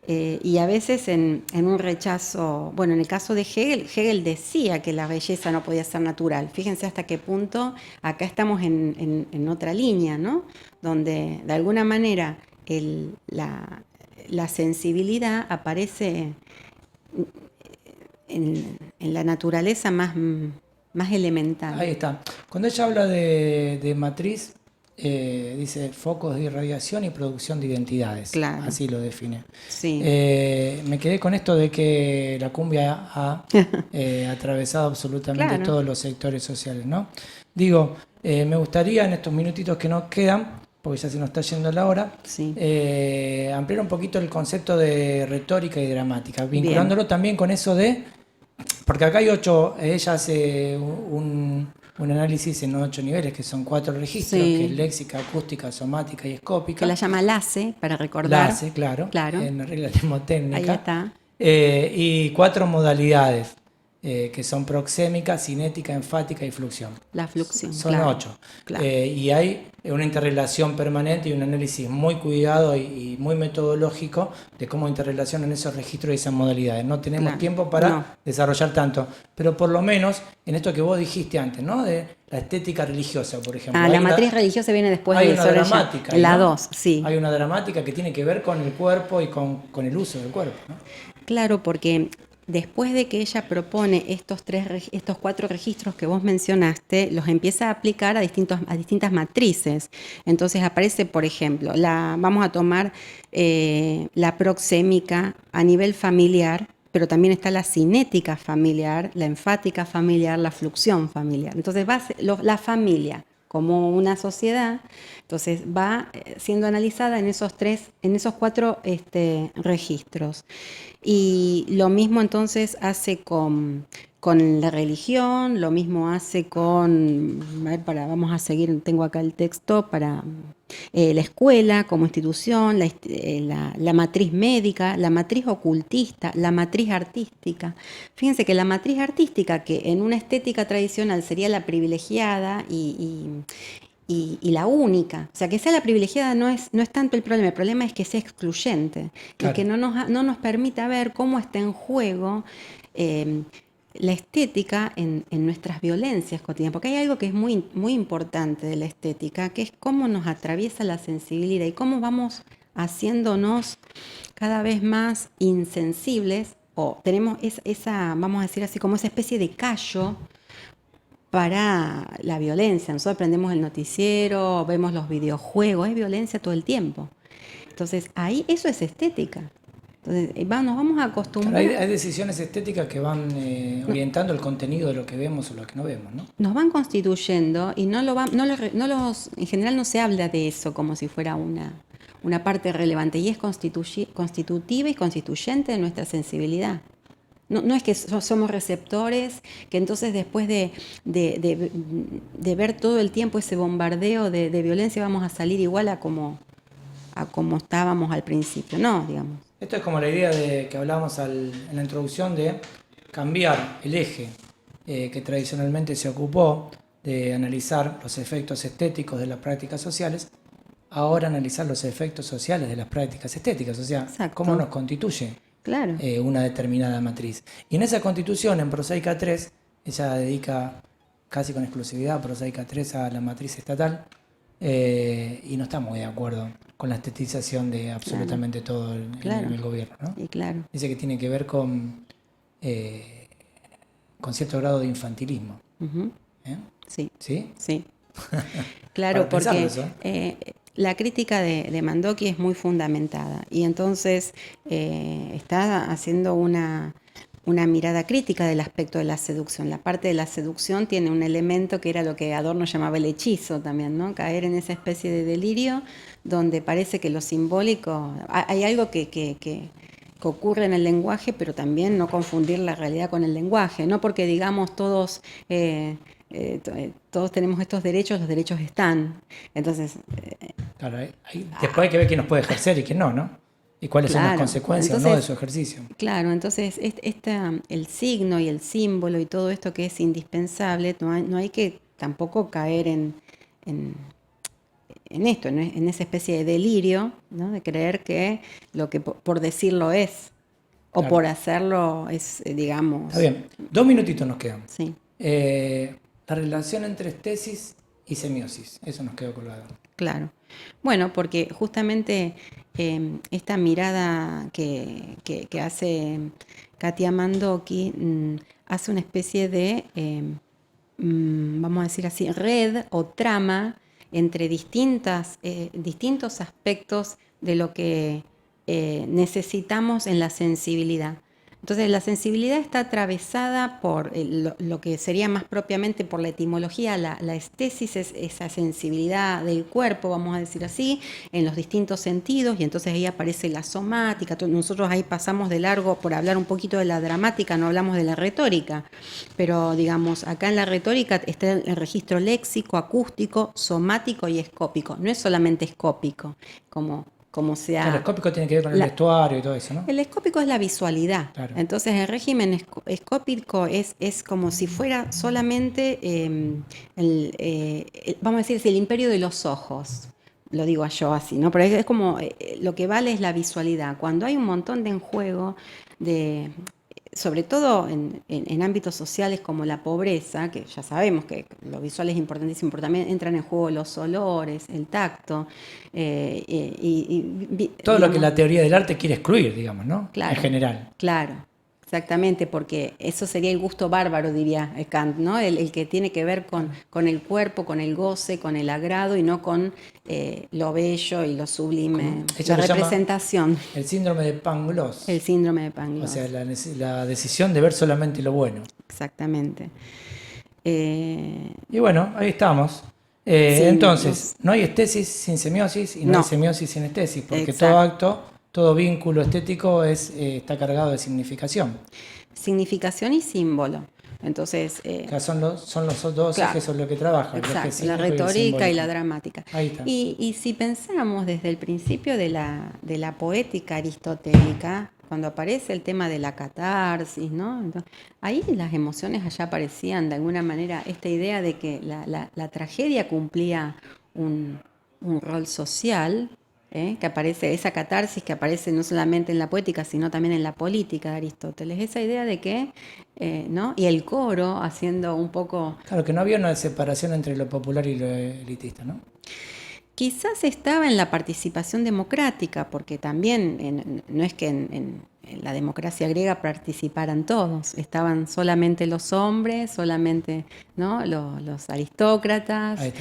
Y a veces en un rechazo, bueno, en el caso de Hegel decía que la belleza no podía ser natural. Fíjense hasta qué punto acá estamos en otra línea, ¿no? Donde de alguna manera la sensibilidad aparece en la naturaleza más elemental. Ahí está. Cuando ella habla de matriz, dice focos de irradiación y producción de identidades. Claro. Así lo define. Sí. Me quedé con esto de que la cumbia ha atravesado absolutamente Claro. todos los sectores sociales, ¿no? Digo, me gustaría en estos minutitos que nos quedan, porque ya se nos está yendo la hora, Sí. ampliar un poquito el concepto de retórica y dramática, vinculándolo también con eso de... Porque acá hay 8, ella hace un análisis en 8 niveles, que son 4 registros, Sí. que es léxica, acústica, somática y escópica. Que la llama LACE, para recordar. LACE, claro, Claro. en la regla mnemotécnica. Ahí está. Y 4 modalidades, que son proxémica, cinética, enfática y fluxión. La fluxión. Son claro, 8. claro. Y hay una interrelación permanente y un análisis muy cuidado y muy metodológico de cómo interrelacionan esos registros y esas modalidades. No tenemos Claro. tiempo para No. desarrollar tanto, pero por lo menos en esto que vos dijiste antes, ¿no? De la estética religiosa, por ejemplo. La Hay una- matriz religiosa viene después hay de una Soraya. dramática. La ¿no? 2, sí. Hay una dramática que tiene que ver con el cuerpo y con el uso del cuerpo, ¿no? Claro, porque después de que ella propone estos 4 registros que vos mencionaste, los empieza a aplicar a distintas matrices. Entonces aparece, por ejemplo, vamos a tomar la proxémica a nivel familiar, pero también está la cinética familiar, la enfática familiar, la fluxión familiar. Entonces la familia como una sociedad, entonces va siendo analizada en esos 4 registros. Y lo mismo entonces hace con la religión, lo mismo hace vamos a seguir, tengo acá el texto, para la escuela como institución, la matriz médica, la matriz ocultista, la matriz artística. Fíjense que la matriz artística, que en una estética tradicional sería la privilegiada y la única, o sea, que sea la privilegiada no es tanto el problema es que sea excluyente, Claro. y que no nos permita ver cómo está en juego la estética en nuestras violencias cotidianas, porque hay algo que es muy, muy importante de la estética, que es cómo nos atraviesa la sensibilidad y cómo vamos haciéndonos cada vez más insensibles, o tenemos esa, vamos a decir así, como esa especie de callo para la violencia. Nosotros prendemos el noticiero, vemos los videojuegos, es violencia todo el tiempo. Entonces, ahí eso es estética. Entonces, nos vamos a acostumbrar. Claro, hay decisiones estéticas que van orientando el contenido de lo que vemos o lo que no vemos, ¿no? Nos van constituyendo y en general no se habla de eso como si fuera una parte relevante, y es constitutiva y constituyente de nuestra sensibilidad. No es que somos receptores, que entonces después de ver todo el tiempo ese bombardeo de violencia vamos a salir igual a como estábamos al principio. No, digamos. Esto es como la idea de que hablábamos en la introducción de cambiar el eje que tradicionalmente se ocupó de analizar los efectos estéticos de las prácticas sociales, ahora analizar los efectos sociales de las prácticas estéticas, o sea, Exacto. cómo nos constituye Claro. una determinada matriz. Y en esa constitución, en Prosaica 3, ella dedica casi con exclusividad Prosaica 3 a la matriz estatal, y no está muy de acuerdo con la estetización de absolutamente todo el gobierno, ¿no? Y claro. Dice que tiene que ver con cierto grado de infantilismo. Ujú. ¿Eh? Sí. ¿Sí? Sí. Claro, Para porque pensarlo eso, la crítica de Mandoki es muy fundamentada, y entonces está haciendo una mirada crítica del aspecto de la seducción. La parte de la seducción tiene un elemento que era lo que Adorno llamaba el hechizo también, ¿no? Caer en esa especie de delirio donde parece que lo simbólico, hay algo que ocurre en el lenguaje, pero también no confundir la realidad con el lenguaje, no porque digamos todos tenemos estos derechos, los derechos están. Entonces, Claro, después hay que ver quién los puede ejercer y quién no, ¿no? Y cuáles son las claro, consecuencias entonces, ¿no? de su ejercicio. Claro, entonces el signo y el símbolo y todo esto que es indispensable, no hay que tampoco caer en esto, en esa especie de delirio, ¿no? De creer que lo que por decirlo es, o Claro. por hacerlo es, digamos... Está bien. 2 minutitos nos quedan. Sí, La relación entre estesis y semiosis. Eso nos quedó colgado. claro. Bueno, porque justamente esta mirada que hace Katia Mandoki hace una especie de, vamos a decir así, red o trama entre distintos aspectos de lo que necesitamos en la sensibilidad. Entonces, la sensibilidad está atravesada por lo que sería más propiamente por la etimología. La estesis es esa sensibilidad del cuerpo, vamos a decir así, en los distintos sentidos, y entonces ahí aparece la somática. Nosotros ahí pasamos de largo por hablar un poquito de la dramática, no hablamos de la retórica, pero digamos, acá en la retórica está el registro léxico, acústico, somático y escópico. No es solamente escópico, como sea... Claro, el escópico tiene que ver con el vestuario y todo eso, ¿no? El escópico es la visualidad. Claro. Entonces, el régimen escópico es como si fuera solamente, vamos a decir, el imperio de los ojos. Lo digo yo así, ¿no? Pero es como, lo que vale es la visualidad. Cuando hay un montón de en juego, sobre todo en ámbitos sociales como la pobreza, que ya sabemos que lo visual es importantísimo, pero también entran en juego los olores, el tacto. Todo lo que la teoría del arte quiere excluir, digamos, ¿no? Claro, en general. Claro, exactamente, porque eso sería el gusto bárbaro, diría Kant, ¿no? El que tiene que ver con el cuerpo, con el goce, con el agrado y no con lo bello y lo sublime, Ella la lo llama representación. el síndrome de Pangloss. El síndrome de Pangloss. O sea, la decisión de ver solamente lo bueno. Exactamente. Y bueno, ahí estamos. Sí, Entonces, no hay estesis sin semiosis y no hay semiosis sin estesis, porque Exacto. todo acto, todo vínculo estético está cargado de significación. Significación y símbolo. Entonces, Son los dos claro, ejes sobre lo que trabaja. El eje exacto, la símbolo y el retórica y simbólico. la dramática. Ahí está. Y si pensamos desde el principio de la poética aristotélica, cuando aparece el tema de la catarsis, ¿no? Entonces, ahí las emociones allá aparecían de alguna manera, esta idea de que la tragedia cumplía un rol social, que aparece, esa catarsis que aparece no solamente en la poética, sino también en la política de Aristóteles, esa idea de que, ¿no? Y el coro haciendo un poco... Claro, que no había una separación entre lo popular y lo elitista, ¿no? Quizás estaba en la participación democrática, porque también no es que en la democracia griega participaran todos, estaban solamente los hombres, solamente, ¿no? los aristócratas. Ahí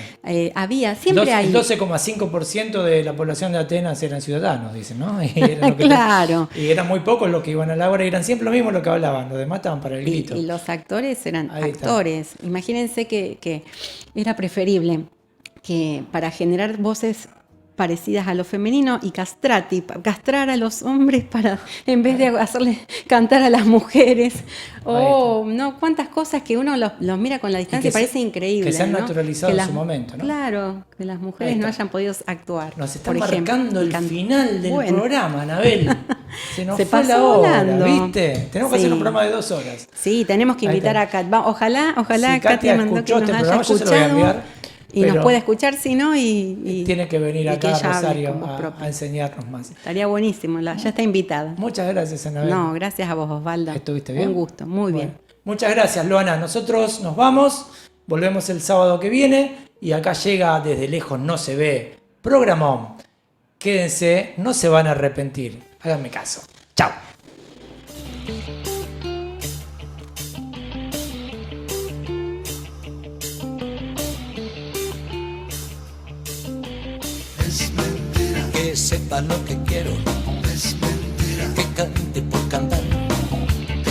está. Siempre hay... El 12,5% de la población de Atenas eran ciudadanos, dicen, ¿no? Y era lo que Claro. y eran muy pocos los que iban a la obra y eran siempre los mismos los que hablaban, los demás estaban para el grito. Y los actores eran Ahí está. actores. Imagínense que era preferible que para generar voces parecidas a lo femenino y castrar a los hombres para, en vez de hacerles cantar a las mujeres. No, cuántas cosas que uno los mira con la distancia y parece increíble. Que se han ¿no? naturalizado Que en su momento, ¿no? Claro, que las mujeres no hayan podido actuar. Nos está por ejemplo. marcando el final del programa, Anabel. Se nos Se fue pasó la hora, volando. ¿viste? Tenemos que Sí. hacer un programa de 2 horas. Sí, tenemos que Ahí invitar está. a Kat. Ojalá Si Katia Mandoki escuchó nos este haya programa, yo se lo voy a escuchado. enviar. Y pero nos puede escuchar, si no, y tiene que venir y acá que a ella hable Rosario con voz a propia. enseñarnos más. Estaría buenísimo, ya está invitada. Muchas gracias, Anabel. No, gracias a vos, Osvaldo. ¿Estuviste bien? Un gusto, muy Bueno, bien. Muchas gracias, Luana. Nosotros nos vamos, volvemos el sábado que viene y acá llega Desde Lejos No Se Ve, programón. Quédense, no se van a arrepentir. Háganme caso. Chao. Que sepa lo que quiero